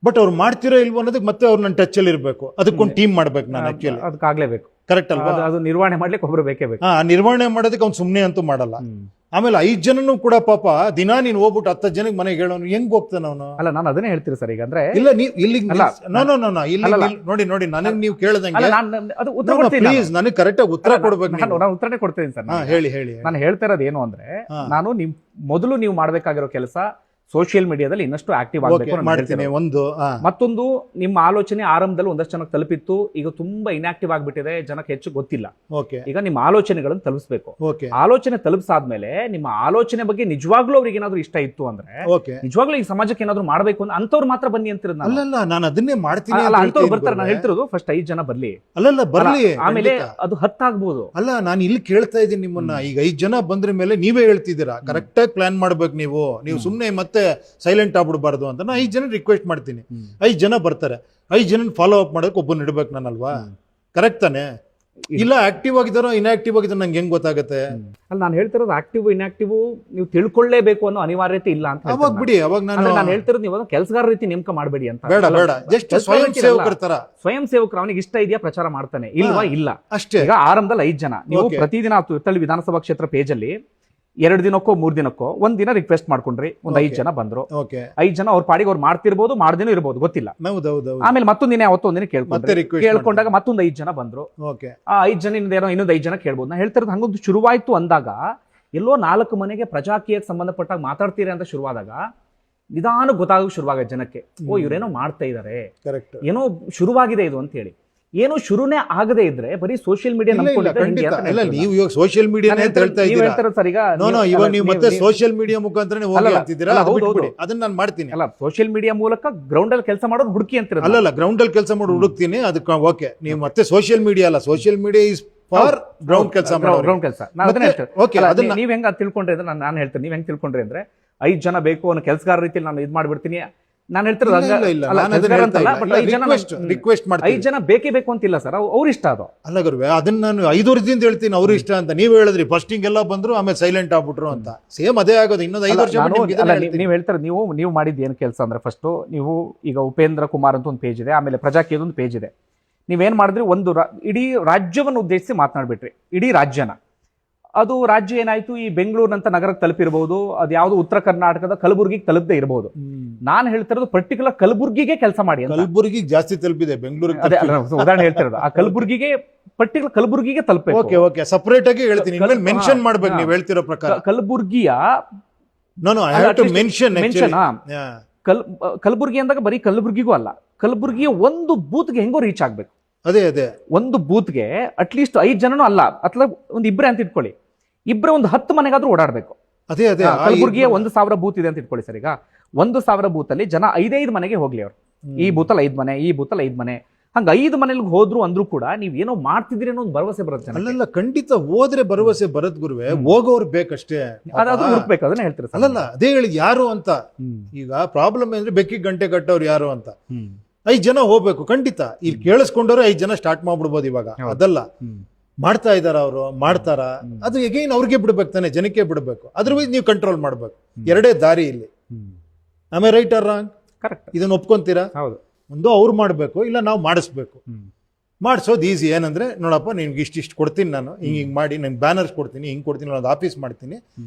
ಬಟ್ ಅವ್ರು ಮಾಡ್ತಿರೋ ಇಲ್ವೋ ಅನ್ನೋದಕ್ಕೆ ಮತ್ತೆ ಅವ್ರು ನನ್ನ ಟಚ್ ಅಲ್ಲಿ ಇರ್ಬೇಕು, ಅದಕ್ಕೊಂದು ಟೀಮ್ ಮಾಡ್ಬೇಕು ನಾನು ಆಕ್ಚುಲಿ. ಅದಕ್ಕಾಗ್ಲೇಬೇಕು, ಕರೆಕ್ಟ್ ಅಲ್ವಾ? ಅದು ನಿರ್ವಹಣೆ ಮಾಡ್ಲಿಕ್ಕೆ ಒಬ್ರು ಬೇಕೇ ಬೇಕು. ನಿರ್ವಹಣೆ ಮಾಡೋದಕ್ಕೆ ಅವ್ನು ಸುಮ್ನೆ ಅಂತೂ ಮಾಡಲ್ಲ. ಆಮೇಲೆ 5 ಜನನು ಕೂಡ ಪಾಪ ದಿನ ನೀನ್ ಹೋಗ್ಬಿಟ್ಟು 10 ಜನಕ್ಕೆ ಮನೆಗೆ ಹೇಳೋನು ಹೆಂಗ್ ಹೋಗ್ತಾನ ಅವನು? ಅಲ್ಲ, ನಾನು ಅದನ್ನೇ ಹೇಳ್ತೀರಿ ಸರ್. ಈಗ ಅಂದ್ರೆ ಇಲ್ಲ, ನೀವು ಇಲ್ಲಿ ನೋಡಿ ನನಗೆ ನೀವು ಕೇಳದಂಗೆ ಪ್ಲೀಸ್ ನನಗೆ ಕರೆಕ್ಟ್ ಆಗಿ ಉತ್ತರ ಕೊಡ್ಬೇಕು. ನಾನು ಉತ್ತರನೇ ಕೊಡ್ತೀನಿ ಸರ್. ಹೇಳಿ. ನಾನು ಹೇಳ್ತಾ ಇರೋದು ಏನು ಅಂದ್ರೆ, ನಾನು ಮೊದಲು ನೀವು ಮಾಡ್ಬೇಕಾಗಿರೋ ಕೆಲಸ ಸೋಷಿಯಲ್ ಮೀಡಿಯಾದಲ್ಲಿ ಇನ್ನಷ್ಟು ಆಕ್ಟಿವ್ ಆಗಬೇಕು. ಮತ್ತೊಂದು, ನಿಮ್ಮ ಆಲೋಚನೆ ಆರಂಭದಲ್ಲಿ ಒಂದಷ್ಟು ಜನಕ್ಕೆ ತಲುಪಿತ್ತು, ಈಗ ತುಂಬಾ ಇನ್ಆಕ್ಟಿವ್ ಆಗಿಬಿಟ್ಟಿದೆ, ಜನಕ್ಕೆ ಹೆಚ್ಚು ಗೊತ್ತಿಲ್ಲ. ಈಗ ನಿಮ್ಮ ಆಲೋಚನೆಗಳನ್ನು ತಲುಪಿಸಬೇಕು. ಆಲೋಚನೆ ತಲುಪಿಸಾದ್ಮೇಲೆ ನಿಮ್ಮ ಆಲೋಚನೆ ಬಗ್ಗೆ ನಿಜವಾಗ್ಲೂ ಅವ್ರಿಗೆ ಏನಾದ್ರು ಇಷ್ಟ ಇತ್ತು ಅಂದ್ರೆ, ನಿಜವಾಗ್ಲೂ ಈ ಸಮಾಜಕ್ಕೆ ಏನಾದ್ರು ಮಾಡಬೇಕು ಅಂದ್ರೆ ಅಂತವ್ರು ಮಾತ್ರ ಬನ್ನಿ ಅಂತಿರೋದು. ಅಲ್ಲ, ನಾನು ಅದನ್ನೇ ಮಾಡ್ತೀನಿ. ಅಂತವ್ರು ಬರ್ತಾರೆ. ನಾನು ಹೇಳ್ತಿರೋದು ಫಸ್ಟ್ 5 ಜನ ಬರ್ಲಿ. ಅಲ್ಲ ಬರ್ಲಿ, ಆಮೇಲೆ ಅದು 10 ಆಗ್ಬೋದು. ಅಲ್ಲ, ನಾನು ಇಲ್ಲಿ ಕೇಳ್ತಾ ಇದ್ದೀನಿ ನಿಮ್ಮನ್ನ. ಈಗ 5 ಜನ ಬಂದ್ರ ಮೇಲೆ ನೀವೇ ಹೇಳ್ತಿದ್ದೀರಾ, ಕರೆಕ್ಟ್ ಆಗಿ ಪ್ಲಾನ್ ಮಾಡ್ಬೇಕು. ನೀವು ಸುಮ್ನೆ ಮತ್ತೆ ಸೈಲೆಂಟ್ ಆಗ್ಬಿಡ್ಬಾರ್ದು ಅಂತ ನಾನು 5 ಜನ ರಿಕ್ವೆಸ್ಟ್ ಮಾಡ್ತೀನಿ. 5 ಜನ ಬರ್ತಾರೆ, 5 ಜನ ಫಾಲೋ ಅಪ್ ಮಾಡೋಕೆ ಒಬ್ಬನ ಇಡ್ಬೇಕು ನಾನಲ್ವಾ? ಕರೆಕ್ಟ್ ತಾನೆ? ಇಲ್ಲ ಆಕ್ಟಿವ್ ಆಗಿದಾರೋ ಇನ್ಆಕ್ಟಿವ್ ಆಗಿದಾರೋ ನಂಗೆ ಹೆಂಗ್ ಗೊತ್ತಾಗುತ್ತೆ? ಅಲ್ಲ, ನಾನು ಹೇಳ್ತಿರೋದು ಆಕ್ಟಿವ್ ಇನ್ಆಕ್ಟಿವ್ ನೀವು ತಿಳ್ಕೊಳ್ಳೇಬೇಕು ಅನ್ನೋ ಅನಿವಾರ್ಯತೆ ಇಲ್ಲ ಅಂತ. ಅವಾಗ ಬಿಡಿ, ಅವಾಗ ನಾನು ಹೇಳ್ತಿರೋದು ನೀವು ಕೆಲಸಗಾರ ರೀತಿ ನೇಮಕ ಮಾಡಬೇಡಿ ಅಂತ. ಬೇಡ, ಜಸ್ಟ್ ಸ್ವಯಂ ಸೇವಕರ ತರ. ಸ್ವಯಂ ಸೇವಕರು ಅವನಿಗೆ ಇಷ್ಟ ಇದೆಯಾ ಪ್ರಚಾರ ಮಾಡ್ತಾನೆ, ಇಲ್ವಾ? ಇಲ್ಲ ಅಷ್ಟೇ. ಈಗ ಆರಂಭದಲ್ಲಿ 5 ಜನ ನೀವು ಪ್ರತಿದಿನ ತಳ್ಳಿ ವಿಧಾನಸಭಾ ಕ್ಷೇತ್ರ ಪೇಜ್ ಅಲ್ಲಿ 2 ದಿನಕ್ಕೋ 3 ದಿನಕ್ಕೋ ಒಂದ್ ದಿನ ರಿಕ್ವೆಸ್ಟ್ ಮಾಡ್ಕೊಂಡ್ರಿ, ಒಂದ್ 5 ಜನ ಬಂದ್ರು. 5 ಜನ ಅವ್ರ ಪಾಡಿಗೆ ಅವ್ರು ಮಾಡ್ತಿರ್ಬೋದು, ಮಾಡ್ದೇನೂ ಇರ್ಬೋದು, ಗೊತ್ತಿಲ್ಲ. ಆಮೇಲೆ ಮತ್ತೊಂದ್ ದಿನ ಅವತ್ತೊಂದಿನ ಕೇಳ್ಕೊಂಡಾಗ ಮತ್ತೊಂದ್ 5 ಜನ ಬಂದ್ರು. ಆ 5 ಜನ ಇನ್ನೊಂದ್ 5 ಜನ ಕೇಳ್ಬೋದು. ನಾ ಹೇಳ್ತಿರೋದು ಹಂಗೊಂದು ಶುರುವಾಯ್ತು ಅಂದಾಗ, ಎಲ್ಲೋ 4 ಮನೆಗೆ ಪ್ರಜಾಕೀಯಕ್ಕೆ ಸಂಬಂಧಪಟ್ಟಾಗ ಮಾತಾಡ್ತೀರಿ ಅಂತ ಶುರುವಾದಾಗ ನಿಧಾನ ಗೊತ್ತಾಗ ಶುರುವಾಗ ಜನಕ್ಕೆ, ಓ ಇವ್ರೇನೋ ಮಾಡ್ತಾ ಇದಾರೆ, ಏನೋ ಶುರುವಾಗಿದೆ ಇದು ಅಂತ ಹೇಳಿ. ಏನು ಶುರುನೇ ಆಗದೆ ಇದ್ರೆ ಬರೀ ಸೋಷಿಯಲ್ ಮೀಡಿಯಾ ನೀವು ಇವಾಗ ಸೋಷಿಯಲ್ ಮೀಡಿಯಾ ಹೇಳ್ತಾ ಇದ್ದೀರಾ ಸರ್. ಈಗ ಇವಾಗ ನೀವು ಮತ್ತೆ ಸೋಷಿಯಲ್ ಮೀಡಿಯಾ ಮುಖಾಂತರ ಅದನ್ನ ನಾನು ಮಾಡ್ತೀನಿ. ಅಲ್ಲ, ಸೋಷಿಯಲ್ ಮೀಡಿಯಾ ಮೂಲಕ ಗ್ರೌಂಡ್ ಅಲ್ಲಿ ಕೆಲಸ ಮಾಡೋದು ಹುಡುಕಿ ಅಂತ. ಅಲ್ಲ, ಗ್ರೌಂಡ್ ಅಲ್ಲಿ ಕೆಲಸ ಮಾಡಿ ಹುಡುಕ್ತೀನಿ, ಅದಕ್ಕೆ ಓಕೆ. ನೀವು ಮತ್ತೆ ಸೋಷಿಯಲ್ ಮೀಡಿಯಾ ಅಲ್ಲ, social media is for ground ಕೆಲಸ. ನೀವ್ ಹೆಂಗ ತಿಳ್ಕೊಂಡ್ರಿ ಅಂದ್ರೆ ನಾನು ಹೇಳ್ತೇನೆ, ನೀವ್ ಹೆಂಗ್ ತಿಳ್ಕೊಂಡ್ರಿ ಅಂದ್ರೆ 5 ಜನ ಬೇಕು ಅನ್ನೋ ಕೆಲಸಗಾರ ರೀತಿಯಲ್ಲಿ ನಾನು ಇದ್ ಮಾಡ್ಬಿಡ್ತೀನಿ, ನಾನು ಹೇಳ್ತಿರೋದು ರಿಕ್ವೆಸ್ಟ್ ಮಾಡ್ತೀನಿ. 5 ಜನ ಬೇಕೇ ಬೇಕು ಅಂತಿಲ್ಲ ಸರ್, ಅವ್ರ ಇಷ್ಟ ಅದು. ಅಲ್ಲ ಗುರುವೆ, ಅದನ್ನ ನಾನು 5 ವರ್ಷದಿಂದ ಹೇಳ್ತೀನಿ ಅವ್ರ ಇಷ್ಟ ಅಂತ. ನೀವು ಹೇಳಿದ್ರಿ ಫಸ್ಟಿಂಗ್ ಎಲ್ಲ ಬಂದ್ರು ಆಮೇಲೆ ಸೈಲೆಂಟ್ ಆಗ್ಬಿಟ್ರು ಅಂತ. ಸೇಮ್ ಅದೇ ಆಗೋದು. ಇನ್ನೊಂದು 5 ವರ್ಷ ನೀವು ಹೇಳ್ತಾರೆ, ನೀವು ಮಾಡಿದ್ದು ಏನು ಕೆಲಸ ಅಂದ್ರೆ, ಫಸ್ಟ್ ನೀವು ಈಗ ಉಪೇಂದ್ರ ಕುಮಾರ್ ಅಂತ ಒಂದು ಪೇಜ್ ಇದೆ, ಆಮೇಲೆ ಪ್ರಜಾಕೀಯದ ಒಂದು ಪೇಜ್ ಇದೆ. ನೀವೇನ್ ಮಾಡಿದ್ರಿ, ಒಂದು ಇಡೀ ರಾಜ್ಯವನ್ನು ಉದ್ದೇಶಿಸಿ ಮಾತನಾಡ್ಬಿಟ್ರಿ, ಇಡೀ ರಾಜ್ಯನ. ಅದು ರಾಜ್ಯ ಏನಾಯ್ತು, ಈ ಬೆಂಗಳೂರಿನಂತ ನಗರಕ್ಕೆ ತಲುಪಿರಬಹುದು, ಅದು ಯಾವ್ದು ಉತ್ತರ ಕರ್ನಾಟಕದ ಕಲಬುರ್ಗಿಗೆ ತಲುಪದೆ ಇರಬಹುದು. ನಾನು ಹೇಳ್ತಿರೋದು ಪರ್ಟಿಕ್ಯುಲರ್ ಕಲಬುರ್ಗಿಗೆ ಕೆಲಸ ಮಾಡಿ. ಕಲಬುರ್ಗಿಗೆ ಜಾಸ್ತಿ ತಲುಪಿದೆ, ಬೆಂಗಳೂರಿಗೆ ಅದೇ ಉದಾಹರಣೆ ಹೇಳ್ತಿರೋದು. ಆ ಕಲಬುರ್ಗಿಗೆ ಪರ್ಟಿಕ್ಯುಲರ್ ಕಲಬುರ್ಗಿಗೆ ತಲುಪಬೇಕು. ಓಕೆ ಸಪರೇಟ್ ಆಗಿ ಹೇಳ್ತೀನಿ, ಮೆನ್ಷನ್ ಮಾಡ್ಬೇಕು ನೀವು ಹೇಳ್ತಿರೋ ಪ್ರಕಾರ. ಕಲಬುರ್ಗಿಯ ಕಲಬುರ್ಗಿ ಅಂದಾಗ ಬರೀ ಕಲಬುರ್ಗಿಗೂ ಅಲ್ಲ, ಕಲಬುರ್ಗಿಯ ಒಂದು ಬೂತ್ಗೆ ಹೆಂಗೋ ರೀಚ್ ಆಗ್ಬೇಕು. ಅದೇ ಒಂದು ಬೂತ್ಗೆ ಅಟ್ಲೀಸ್ಟ್ 5 ಜನನೂ ಅಲ್ಲ, ಅಥವಾ ಒಂದು 2 ಅಂತ ಇಟ್ಕೊಳ್ಳಿ, 2 ಒಂದು 10 ಮನೆಗಾದ್ರೂ ಓಡಾಡ್ಬೇಕು. ಅದೇ ಕಲಬುರ್ಗಿಯ 1000 ಬೂತ್ ಇದೆ ಅಂತ ಇಟ್ಕೊಳ್ಳಿ ಸರ್. ಈಗ 1000 ಬೂತ್ ಅಲ್ಲಿ ಜನ 5 ಮನೆಗೆ ಹೋಗ್ಲಿ ಅವ್ರು. ಈ ಬೂತಲ್ಲಿ 5 ಮನೆ, ಈ ಬೂತಲ್ಲಿ 5 ಮನೆ, ಹಂಗ 5 ಮನೆಗೆ ಹೋದ್ರು ಅಂದ್ರೂ ಕೂಡ ನೀವ್ ಏನೋ ಮಾಡ್ತಿದ್ದೀರಿ ಅನ್ನೋ ಒಂದು ಭರವಸೆ ಬರುತ್ತೆ. ಅಲ್ಲಲ್ಲ, ಖಂಡಿತ ಹೋದ್ರೆ ಭರವಸೆ ಬರತ್ ಗುರುವೆ, ಹೋಗೋರು ಬೇಕಷ್ಟೇ. ಅದಾದ್ರೂ ಹುಡುಕ್ಬೇಕು, ಅದನ್ನ ಹೇಳ್ತಾರೆ. ಅಲ್ಲಲ್ಲ, ಅದೇ ಹೇಳಿದ್ ಯಾರು ಅಂತ. ಈಗ ಪ್ರಾಬ್ಲಮ್ ಅಂದ್ರೆ ಬೆಕ್ಕಿಗೆ ಗಂಟೆ ಕಟ್ಟೋರು ಯಾರು ಅಂತ. 5 ಜನ ಹೋಗ್ಬೇಕು ಖಂಡಿತ. ಇಲ್ಲಿ ಕೇಳಿಸ್ಕೊಂಡವ್ರೆ 5 ಜನ ಸ್ಟಾರ್ಟ್ ಮಾಡ್ಬಿಡ್ಬೋದು ಇವಾಗ. ಅದಲ್ಲ, ಮಾಡ್ತಾ ಇದಾರ ಅವರು, ಮಾಡ್ತಾರ, ಅದು ಎಗೈನ್ ಅವ್ರಿಗೆ ಬಿಡ್ಬೇಕು ತಾನೆ, ಜನಕ್ಕೆ ಬಿಡ್ಬೇಕು. ಅದ್ರವೈಸ್ ನೀವು ಕಂಟ್ರೋಲ್ ಮಾಡ್ಬೇಕು. 2 ದಾರಿ ಇಲ್ಲಿ. ಆಮೇಲೆ ರೈಟ್ ಆರ್ ರಾಂಗ್, ಕರೆಕ್ಟ್, ಇದನ್ನ ಒಪ್ಕೊಂತೀರಾ? ಹೌದು. ಒಂದು ಅವ್ರು ಮಾಡ್ಬೇಕು, ಇಲ್ಲ ನಾವು ಮಾಡಿಸ್ಬೇಕು. ಮಾಡಿಸೋದು ಈಸಿ. ಏನಂದ್ರೆ, ನೋಡಪ್ಪ ನಿನ್ಗೆ ಇಷ್ಟಿಷ್ಟು ಕೊಡ್ತೀನಿ ನಾನು, ಹಿಂಗ್ ಮಾಡಿ, ನನ್ಗೆ ಬ್ಯಾನರ್ಸ್ ಕೊಡ್ತೀನಿ, ಹಿಂಗ್ ಕೊಡ್ತೀನಿ, ಒಂದು ಆಫೀಸ್ ಮಾಡ್ತೀನಿ,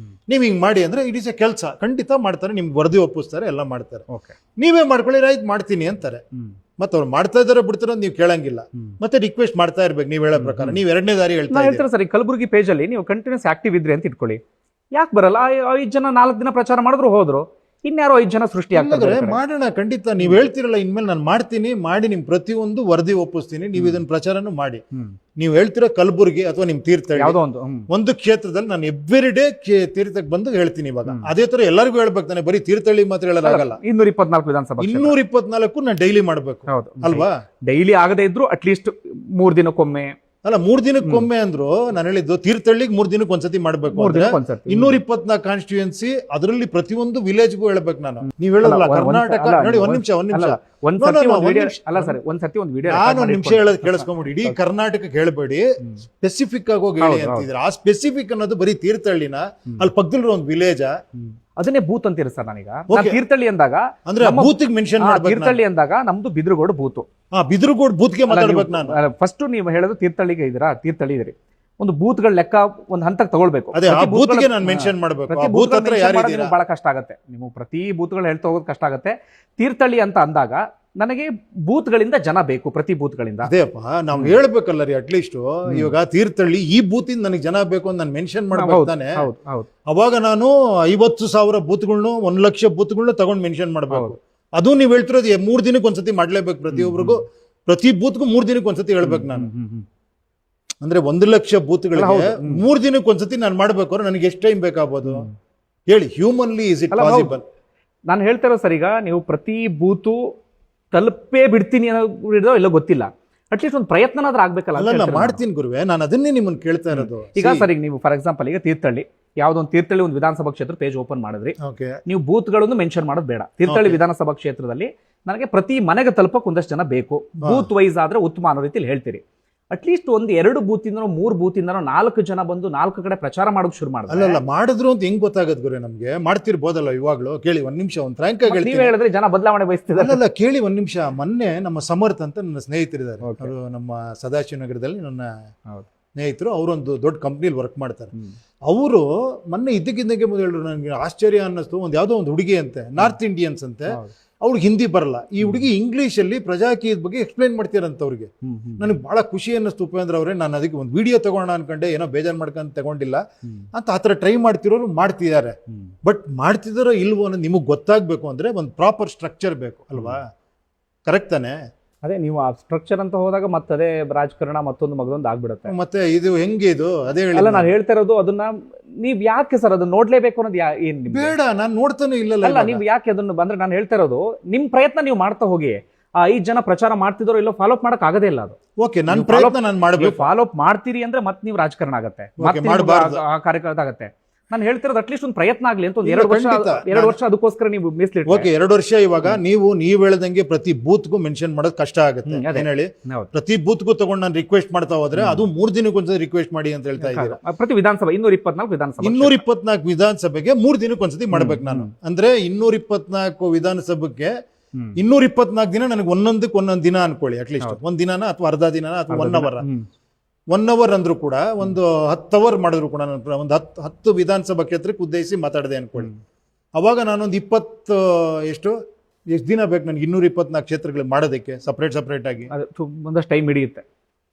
ನೀವ್ ಹಿಂಗ್ ಮಾಡಿ ಅಂದ್ರೆ ಇಟ್ ಇಸ್ ಎ ಕೆಲಸ. ಖಂಡಿತ ಮಾಡ್ತಾರೆ, ನಿಮ್ಗೆ ವರದಿ ಒಪ್ಪಿಸ್ತಾರೆ, ಎಲ್ಲ ಮಾಡ್ತಾರೆ. ನೀವೇ ಮಾಡ್ಕೊಳ್ಳಿ, ರೈಟ್ ಮಾಡ್ತೀನಿ ಅಂತಾರೆ. ಮತ್ತೆ ಅವ್ರು ಮಾಡ್ತಾ ಇದಾರೆ ಬಿಡ್ತಾರ ನೀವು ಕೇಳಂಗಿಲ್ಲ. ಮತ್ತೆ ರಿಕ್ವೆಸ್ಟ್ ಮಾಡ್ತಾ ಇರ್ಬೇಕು ನೀವು ಹೇಳೋ ಪ್ರಕಾರ. ನೀವು 2ನೇ ದಾರಿ ಹೇಳ್ತಾರೆ ಸರ್. ಕಲಬುರ್ಗಿ ಪೇಜ್ ಅಲ್ಲಿ ನೀವು ಕಂಟಿನ್ಯೂಸ್ ಆಕ್ಟಿವ್ ಇದ್ರಿ ಅಂತ ಇಟ್ಕೊಳ್ಳಿ, ಯಾಕೆ ಬರಲ್ಲ? 5 ಜನ 4 ದಿನ ಪ್ರಚಾರ ಮಾಡಿದ್ರು, ಹೋದ್ರು, ಇನ್ಯಾರೋ 5 ಜನ ಸೃಷ್ಟಿ ಆಗ್ತಾರೆ. ಮಾಡೋಣ ಖಂಡಿತ. ನೀವ್ ಹೇಳ್ತಿರಲ್ಲ, ಇನ್ಮೇಲೆ ನಾನು ಮಾಡ್ತೀನಿ, ಮಾಡಿ ನಿಮ್ ಪ್ರತಿಯೊಂದು ವರದಿ ಒಪ್ಪಿಸ್ತೀನಿ, ನೀವು ಇದನ್ನ ಪ್ರಚಾರನೂ ಮಾಡಿ. ನೀವು ಹೇಳ್ತಿರೋ ಕಲಬುರ್ಗಿ ಅಥವಾ ನಿಮ್ ತೀರ್ಥಹಳ್ಳಿ ಯಾವುದೋ ಒಂದು ಕ್ಷೇತ್ರದಲ್ಲಿ ನಾನು ಎವ್ರಿ ಡೇ ತೀರ್ಥಕ್ಕೆ ಬಂದು ಹೇಳ್ತೀನಿ. ಇವಾಗ ಅದೇ ತರ ಎಲ್ಲರಿಗೂ ಹೇಳ್ಬೇಕು ತಾನೆ, ಬರೀ ತೀರ್ಥಹಳ್ಳಿ ಮಾತ್ರ ಹೇಳೋದಾಗಲ್ಲ. 224 ವಿಧಾನಸಭಾ 224 ನಾನು ಡೈಲಿ ಮಾಡ್ಬೇಕು ಅಲ್ವಾ? ಡೈಲಿ ಆಗದೆ ಇದ್ರು ಅಟ್ಲೀಸ್ಟ್ 3 ದಿನಕ್ಕೊಮ್ಮೆ. ಅಲ್ಲ, 3 ದಿನಕ್ಕೊಮ್ಮೆ ಅಂದ್ರು. ನಾನು ಹೇಳಿದ್ದು ತೀರ್ಥಹಳ್ಳಿಗೆ 3 ದಿನಕ್ಕೆ ಒಂದ್ಸತಿ ಮಾಡ್ಬೇಕು. 224 ಕಾನ್ಸ್ಟಿಟ್ಯೂನ್ಸಿ, ಅದರಲ್ಲಿ ಪ್ರತಿಯೊಂದು ವಿಲೇಜ್ಗೂ ಹೇಳ್ಬೇಕು ನಾನು. ನೀವ್ ಹೇಳಲ್ಲ ಕರ್ನಾಟಕ ನೋಡಿ. ಒಂದ್ ನಿಮಿಷ ಹೇಳೋದು ಕೇಳಿಸ್ಕೊಂಡ್ಬಿಡಿ. ಇಡೀ ಕರ್ನಾಟಕಕ್ಕೆ ಹೇಳ್ಬೇಡಿ, ಸ್ಪೆಸಿಫಿಕ್ ಆಗಿ ಹೋಗಿ ಹೇಳಿ ಅಂತಿದ್ರೆ. ಆ ಸ್ಪೆಸಿಫಿಕ್ ಅನ್ನೋದು ಬರೀ ತೀರ್ಥಹಳ್ಳಿನ, ಅಲ್ಲಿ ಪಕ್ಕದಲ್ಲಿರೋ ಒಂದು ವಿಲೇಜ್, ಅದನ್ನೇ ಬೂತ್ ಅಂತೀರಿ ಸರ್. ನಾನೀಗ ತೀರ್ಥಹಳ್ಳಿ ಅಂದಾಗ ಅಂದ್ರೆ ಬೂತ್ ಮೆನ್ಷನ್ ಮಾಡ್ಬೇಕು. ತೀರ್ಥಹಳ್ಳಿ ಅಂದಾಗ ನಮ್ದು ಬಿದ್ರಗೋಡು ಬೂತು. ಬಿದ್ರಗೋಡು ಬೂತ್ಗೆ ಮಾತಾಡ್ಬೇಕು ನಾನು. ಫಸ್ಟ್ ನೀವು ಹೇಳೋದು ತೀರ್ಥಹಳ್ಳಿಗೆ ಇದೀರಾ, ತೀರ್ಥಹಳ್ಳಿ ಇದ್ರಿ, ಒಂದು ಬೂತ್ಗಳ ಲೆಕ್ಕ ಒಂದು ಹಂತಕ್ಕೆ ತಗೊಳ್ಬೇಕು. ಅದೇ ಆ ಬೂತ್ಗೆ ನಾನು ಮೆನ್ಷನ್ ಮಾಡ್ಬೇಕು. ಬೂತ್ ಹತ್ರ ಯಾರು ಬಹಳ ಕಷ್ಟ ಆಗುತ್ತೆ. ನೀವು ಪ್ರತಿ ಬೂತ್ಗಳು ಹೇಳ್ತಾ ಹೋಗೋದು ಕಷ್ಟ ಆಗುತ್ತೆ. ತೀರ್ಥಹಳ್ಳಿ ಅಂತ ಅಂದಾಗ ನನಗೆ ಬೂತ್ಗಳಿಂದ ಜನ ಬೇಕು, ಪ್ರತಿ ಬೂತ್ಗಳಿಂದ. ಅದೇಪ್ಪ ನಾವು ಹೇಳ್ಬೇಕಲ್ಲ ರೀ. ಅಟ್ಲೀಸ್ಟ್ ಇವಾಗ ತೀರ್ಥಹಳ್ಳಿ ಈ ಬೂತಿಂದ ನನಗೆ ಜನ ಬೇಕು ಅಂತ ನಾನು ಮೆನ್ಷನ್ ಮಾಡ್ಬೇಕು ತಾನೆ. ಅವಾಗ ನಾನು 50,000 ಬೂತ್ಗಳನ್ನ 1 ಲಕ್ಷ ಬೂತ್ಗಳನ್ನ ತಗೊಂಡು ಮೆನ್ಷನ್ ಮಾಡ್ಬೇಕು. ಅದು ನೀವು ಹೇಳ್ತಿರೋದು 3 ದಿನಕ್ಕೆ ಒಂದ್ಸತಿ ಮಾಡ್ಲೇಬೇಕು. ಪ್ರತಿಯೊಬ್ಬರಿಗೂ ಪ್ರತಿ ಬೂತ್ಗೂ 3 ದಿನಕ್ಕೆ ಒಂದ್ಸತಿ ಹೇಳ್ಬೇಕು ನಾನು. ಅಂದ್ರೆ 1 ಲಕ್ಷ ಬೂತ್ಗಳಿಗೆ 3 ದಿನಕ್ಕೆ ಒಂದ್ಸತಿ ನಾನು ಮಾಡ್ಬೇಕಾದ್ರೆ ನನಗೆ ಎಷ್ಟು ಟೈಮ್ ಬೇಕಾಗ್ಬೋದು ಹೇಳಿ? Humanly is it possible? ನಾನು ಹೇಳ್ತಾ ಇರೋ ಸರ್, ಈಗ ನೀವು ಪ್ರತಿ ಬೂತು ತಲುಪೇ ಬಿಡ್ತೀನಿ ಅನ್ನೋ ಇಲ್ಲ ಗೊತ್ತಿಲ್ಲ, ಅಟ್ಲೀಸ್ಟ್ ಒಂದು ಪ್ರಯತ್ನನಾದ್ರೂ ಆಗ್ಬೇಕಲ್ಲ. ಅಲ್ಲ, ಮಾಡ್ತೀನಿ ಗುರುವೆ, ನಾನು ಅದನ್ನೇ ನಿಮ್ಮನ್ನ ಕೇಳ್ತಾ ಇರೋದು. ಈಗ ಸರ್, ಈಗ ನೀವು ಫಾರ್ ಎಕ್ಸಾಂಪಲ್ ಈಗ ತೀರ್ಥಹಳ್ಳಿ ಯಾವ್ದೊಂದು ತೀರ್ಥಹಳ್ಳಿ ಒಂದು ವಿಧಾನಸಭಾ ಕ್ಷೇತ್ರ ಪೇಜ್ ಓಪನ್ ಮಾಡಿದ್ರಿ, ನೀವು ಬೂತ್ಗಳನ್ನು ಮೆನ್ಷನ್ ಮಾಡೋದು ಬೇಡ. ತೀರ್ಥಹಳ್ಳಿ ವಿಧಾನಸಭಾ ಕ್ಷೇತ್ರದಲ್ಲಿ ನನಗೆ ಪ್ರತಿ ಮನೆಗೆ ತಲುಪಕ್ಕೆ ಒಂದಷ್ಟು ಜನ ಬೇಕು, ಬೂತ್ ವೈಸ್ ಆದ್ರೆ ಉತ್ತಮ ಅನ್ನೋ ರೀತಿಯಲ್ಲಿ ಹೇಳ್ತೀರಿ. ಅಟ್ಲೀಸ್ಟ್ ಒಂದು 2 ಬೂತಿಂದನೋ 3 ಬೂತಿಂದನೋ 4 ಜನ ಬಂದು 4 ಕಡೆ ಪ್ರಚಾರ ಮಾಡೋಕೆ ಶುರು ಮಾಡಿದ್ರೆ. ಅಲ್ಲ, ಮಾಡಿದ್ರು ಅಂತ ಹೆಂಗ್ ಗೊತ್ತಾಗದು ಗುರು ನಮ್ಗೆ? ಮಾಡ್ತಿರ್ಬೋದಲ್ಲ ಇವಾಗ್ಲೂ. ಕೇಳಿ ಒಂದ್ ನಿಮಿಷ, ಒಂದು ಫ್ರಾಂಕ್ ಆಗಿ ನೀವು ಹೇಳಿದ್ರೆ ಜನ ಬದಲಾವಣೆ ಬಯಸ್ತಿದ್ದಾರೆ. ಅಲ್ಲ, ಕೇಳಿ ಒಂದ್ ನಿಮಿಷ. ಮೊನ್ನೆ ನಮ್ಮ ಸಮರ್ಥ ಅಂತ ನನ್ನ ಸ್ನೇಹಿತರಿದ್ದಾರೆ, ಅವರು ನಮ್ಮ ಸದಾಶಿವನಗರದಲ್ಲಿ ನನ್ನ ಸ್ನೇಹಿತರು. ಅವರೊಂದು ದೊಡ್ಡ ಕಂಪ್ನಿಲಿ ವರ್ಕ್ ಮಾಡ್ತಾರೆ. ಅವರು ಮೊನ್ನೆ ಇದ್ದಕ್ಕಿದ್ದಂಗೆ ಮೊದಲು ಹೇಳಿದ್ರು, ನನಗೆ ಆಶ್ಚರ್ಯ ಅನ್ನಿಸ್ತು. ಒಂದು ಯಾವುದೋ ಒಂದು ಹುಡುಗಿ ಅಂತೆ, ನಾರ್ತ್ ಇಂಡಿಯನ್ಸ್ ಅಂತೆ, ಅವ್ರಿಗೆ ಹಿಂದಿ ಬರಲ್ಲ. ಈ ಹುಡುಗಿ ಇಂಗ್ಲೀಷಲ್ಲಿ ಪ್ರಜಾಕೀಯದ ಬಗ್ಗೆ ಎಕ್ಸ್ಪ್ಲೈನ್ ಮಾಡ್ತೀರಂತ ಅವ್ರಿಗೆ. ನನಗೆ ಬಹಳ ಖುಷಿ ಅನ್ನಿಸ್ತು ಉಪೇಂದ್ರ ಅವರೇ. ನಾನು ಅದಕ್ಕೆ ಒಂದು ವಿಡಿಯೋ ತಗೋಣ ಅನ್ಕೊಂಡೆ, ಏನೋ ಬೇಜಾರು ಮಾಡ್ಕೊಂಡು ತಗೊಂಡಿಲ್ಲ ಅಂತ. ಆ ಥರ ಟ್ರೈ ಮಾಡ್ತಿರೋರು ಮಾಡ್ತಿದ್ದಾರೆ. ಬಟ್ ಮಾಡ್ತಿದಾರೋ ಇಲ್ವೋ ಅನ್ನೋದು ನಿಮಗೆ ಗೊತ್ತಾಗಬೇಕು ಅಂದರೆ ಒಂದು ಪ್ರಾಪರ್ ಸ್ಟ್ರಕ್ಚರ್ ಬೇಕು ಅಲ್ವಾ? ಕರೆಕ್ಟ್ ತಾನೆ? ಅದೇ ನೀವು ಆ ಸ್ಟ್ರಕ್ಚರ್ ಅಂತ ಹೋದಾಗ ಮತ್ತೆ ಅದೇ ರಾಜಕಾರಣ ಮತ್ತೊಂದು ಮಗದೊಂದು ಆಗ್ಬಿಡುತ್ತೆ. ಮತ್ತೆ ಇದು ಹೆಂಗೆ ಇದು? ಅದೇ ಹೇಳಿ. ಅಲ್ಲ, ನಾನು ಹೇಳ್ತಾ ಇರೋದು ಅದನ್ನ ನೀವ್ ಯಾಕೆ ಸರ್ ಅದನ್ನ ನೋಡ್ಲೇಬೇಕು ಅನ್ನೋದು ಏನ್ ಬೇಡ? ನಾನು ನೋಡ್ತಾನೆ ಇಲ್ಲ. ಅಲ್ಲ, ನೀವು ಯಾಕೆ ಅದನ್ನ ಅಂದ್ರೆ ನಾನು ಹೇಳ್ತಾ ಇರೋದು ನಿಮ್ ಪ್ರಯತ್ನ ನೀವು ಮಾಡ್ತಾ ಹೋಗಿ. ಆ 5 ಜನ ಪ್ರಚಾರ ಮಾಡ್ತಿದ್ರು ಇಲ್ಲೋ ಫಾಲೋ ಅಪ್ ಮಾಡಕ್ ಆಗದೇ ಇಲ್ಲ. ಅದು ಓಕೆ, ನನ್ನ ಪ್ರಯತ್ನ ನಾನು ಮಾಡಬೇಕು. ಫಾಲೋ ಅಪ್ ಮಾಡ್ತೀರಿ ಅಂದ್ರೆ ಮತ್ತೆ ನೀವು ರಾಜಕಾರಣ ಆಗತ್ತೆ, ಆ ಕಾರ್ಯಕರ್ತ ಆಗತ್ತೆ. ನಾನು ಹೇಳ್ತಿರೋದು ಅಟ್ಲೀಸ್ಟ್ ಒಂದು ಪ್ರಯತ್ನ ಆಗ್ಲಿ ಅಂತ ಒಂದು ಇಲ್ಲ, 2 ವರ್ಷ ಖಂಡಿತ. 2 ವರ್ಷ ಅದಕ್ಕೋಸ್ಕರ ನೀವು ಮೀಸಲಿಟ್ಟು ಓಕೆ 2 ವರ್ಷ ಇವಾಗ ನೀವು ಹೇಳ್ದಂಗೆ ಪ್ರತಿ ಬೂತ್ಗೂ ಮೆನ್ಷನ್ ಮಾಡೋದು ಕಷ್ಟ ಆಗುತ್ತೆ. ಅದೇ. ಏನ್ ಹೇಳಿ, ಹೌದು. ಪ್ರತಿ ಬೂತ್ಗೂ ತಗೊಂಡು ನಾನು ರಿಕ್ವೆಸ್ಟ್ ಮಾಡ್ತಾ ಹೋದ್ರೆ ಅದು 3 ದಿನಕ್ಕೊಂದ್ಸತಿ ರಿಕ್ವೆಸ್ಟ್ ಮಾಡಿ ಅಂತ ಹೇಳ್ತಾ ಇದ್ದೀರಾ. ಪ್ರತಿ ವಿಧಾನಸಭಾ 224 ವಿಧಾನಸಭಾ 224 ವಿಧಾನಸಭೆಗೆ 3 ದಿನಕ್ಕೊಂದ್ಸತಿ ಮಾಡ್ಬೇಕು ನಾನು. ಅಂದ್ರೆ 224 ವಿಧಾನಸಭೆಗೆ 224 ದಿನ ನನಗೆ ಒಂದೊಂದು ದಿನ ಅನ್ಕೊಳ್ಳಿ, ಅಟ್ಲೀಸ್ಟ್ ಒಂದ್ ದಿನಾನ ಅಥವಾ ಅರ್ಧ ದಿನಾನ ಅಥವಾ 1 ಅವರ್. 1 ಅವರ್ ಅಂದ್ರೂ ಕೂಡ ಒಂದು 10 ಅವರ್ ಮಾಡಿದ್ರು ಕೂಡ ನಾನು ಒಂದು 10 ವಿಧಾನಸಭಾ ಕ್ಷೇತ್ರಕ್ಕೆ ಉದ್ದೇಶಿಸಿ ಮಾತಾಡಿದೆ ಅನ್ಕೊಳ್ಳಿ. ಅವಾಗ ನಾನೊಂದು 20 ಎಷ್ಟು ದಿನ ಬೇಕು ನನಗೆ 224 ಕ್ಷೇತ್ರಗಳು ಮಾಡೋದಕ್ಕೆ ಸಪರೇಟ್ ಆಗಿ ಒಂದಷ್ಟು ಟೈಮ್ ಹಿಡಿಯುತ್ತೆ.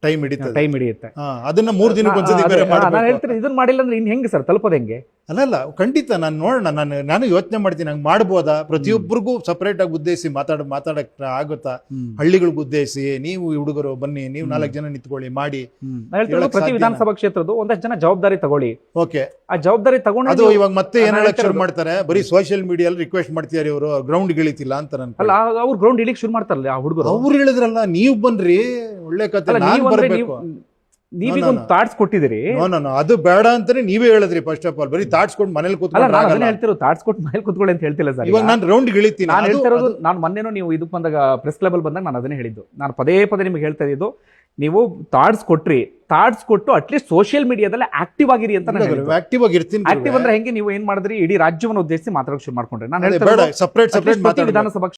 ಟೈಮ್ ಹಿಡಿಯುತ್ತೆ. ಅದನ್ನ 3 ದಿನಕ್ಕೊಂದ್ಸತಿ ಬೇರೆ ನಾನು ಮಾಡ್ಬೇಕು. ಹೇಳ್ತೀನಿ ಇದನ್ನ ಮಾಡಿಲ್ಲ ಅಂದ್ರೆ ಇನ್ ಹೆಂಗೆ ಸರ್ ತಲುಪೋದು ಹೆಂಗೆ? ಅಲ್ಲ ಖಂಡಿತ ನಾನು ನೋಡೋಣ, ನಾನು ಯೋಚನೆ ಮಾಡ್ತೀನಿ ಹಂಗೆ ಮಾಡ್ಬೋದಾ, ಪ್ರತಿಯೊಬ್ಬರಿಗೂ ಸಪರೇಟ್ ಆಗಿ ಉದ್ದೇಶಿಸಿ ಮಾತಾಡಕ್ ಆಗುತ್ತಾ, ಹಳ್ಳಿಗಳಿಗೆ ಉದ್ದೇಶಿಸಿ ನೀವು ಹುಡುಗರು ಬನ್ನಿ, ನೀವು 4 ಜನ ನಿಂತ್ಕೊಳ್ಳಿ ಮಾಡಿ. ನಾನು ಹೇಳ್ತಿರೋದು ಪ್ರತಿ ವಿಧಾನಸಭಾ ಕ್ಷೇತ್ರದ್ದು ಒಂದಷ್ಟು ಜನ ಜವಾಬ್ದಾರಿ ತಗೊಳ್ಳಿ. ಓಕೆ, ಆ ಜವಾಬ್ದಾರಿ ತಗೊಂಡು ಅದು ಇವಾಗ ಮತ್ತೆ ಏನ್ ಹೇಳಕ್ ಶುರು ಮಾಡ್ತಾರೆ, ಬರೀ ಸೋಷಿಯಲ್ ಮೀಡಿಯಲ್ಲಿ ರಿಕ್ವೆಸ್ಟ್ ಮಾಡ್ತಿದ್ದಾರೆ ಇವರು, ಗ್ರೌಂಡ್ ಇಳಿತಿಲ್ಲ ಅಂತ ನನ್. ಅಲ್ಲ ಅವ್ರು ಗ್ರೌಂಡ್ ಇಳಿಕ್ ಶುರು ಮಾಡ್ತಾರಲ್ಲ ಆ ಹುಡುಗರು. ಅವ್ರು ಹೇಳಿದ್ರಲ್ಲ ನೀವು ಬನ್ರಿ, ಒಳ್ಳೆ ಕತೆ, ನಾನು ಬರ್ಬೇಕು. ನೀವೀಗ ಒಂದು ಥಾಟ್ಸ್ ಕೊಟ್ಟಿದ್ದೀರಿ. ಅದು ಬೇಡ ಅಂತಾನೆ ನೀವೇ ಹೇಳಿದ್ರಿ ಫಸ್ಟ್ ಆಫ್ ಆಲ್. ಬರೀ ಥಾಟ್ಸ್ ಕೊಟ್ಟು ಮನೇಲಿ ಕೂತ್ಕೊಳ್ಳಿ ಹೇಳ್ತಿರೋ ಥಾಟ್ಸ್ ಕೊಟ್ಟು ಮನೇಲಿ ಕೂತ್ಕೊಳ್ಳಿ ಅಂತ ಹೇಳ್ತಿಲ್ಲ ಸರ್. ಇವಾಗ ನಾನು ರೌಂಡ್ ಇಳಿತೀನಿ. ನಾನು ಹೇಳ್ತಿರೋದು, ನಾನು ಮೊನ್ನೆನೂ ನೀವು ಇದಕ್ಕೆ ಬಂದಾಗ ಪ್ರೆಸ್ ಕ್ಲಬ್ ಅಲ್ಲಿ ಬಂದಾಗ ನಾನು ಅದನ್ನೇ ಹೇಳಿದ್ದು. ನಾನು ಪದೇ ನಿಮಗೆ ಹೇಳ್ತಾ ಇದ್ದು, ನೀವು ಥಾಟ್ಸ್ ಕೊಟ್ಟು ಅಟ್ಲೀಸ್ಟ್ ಸೋಷಿಯಲ್ ಮೀಡಿಯಾದಲ್ಲಿ ಆಕ್ಟಿವ್ ಆಗಿರಿ ಅಂತ ನಾನು ಹೇಳಿದ್ದು. ಆಕ್ಟಿವ್ ಆಗಿರ್ತೀನಿ. ಆಕ್ಟಿವ್ ಅಂದ್ರೆ ಹೆಂಗೆ, ನೀವು ಏನ್ ಮಾಡಿದ್ರಿ, ಇಡೀ ರಾಜ್ಯವನ್ನು ಉದ್ದೇಶಿಸಿ ಮಾತಾಡೋಕೆ ಶುರು ಮಾಡ್ಕೊಂಡ್ರಿ. ನಾನು ಸಪರೇಟ್ ವಿಧಾನಸಭಾ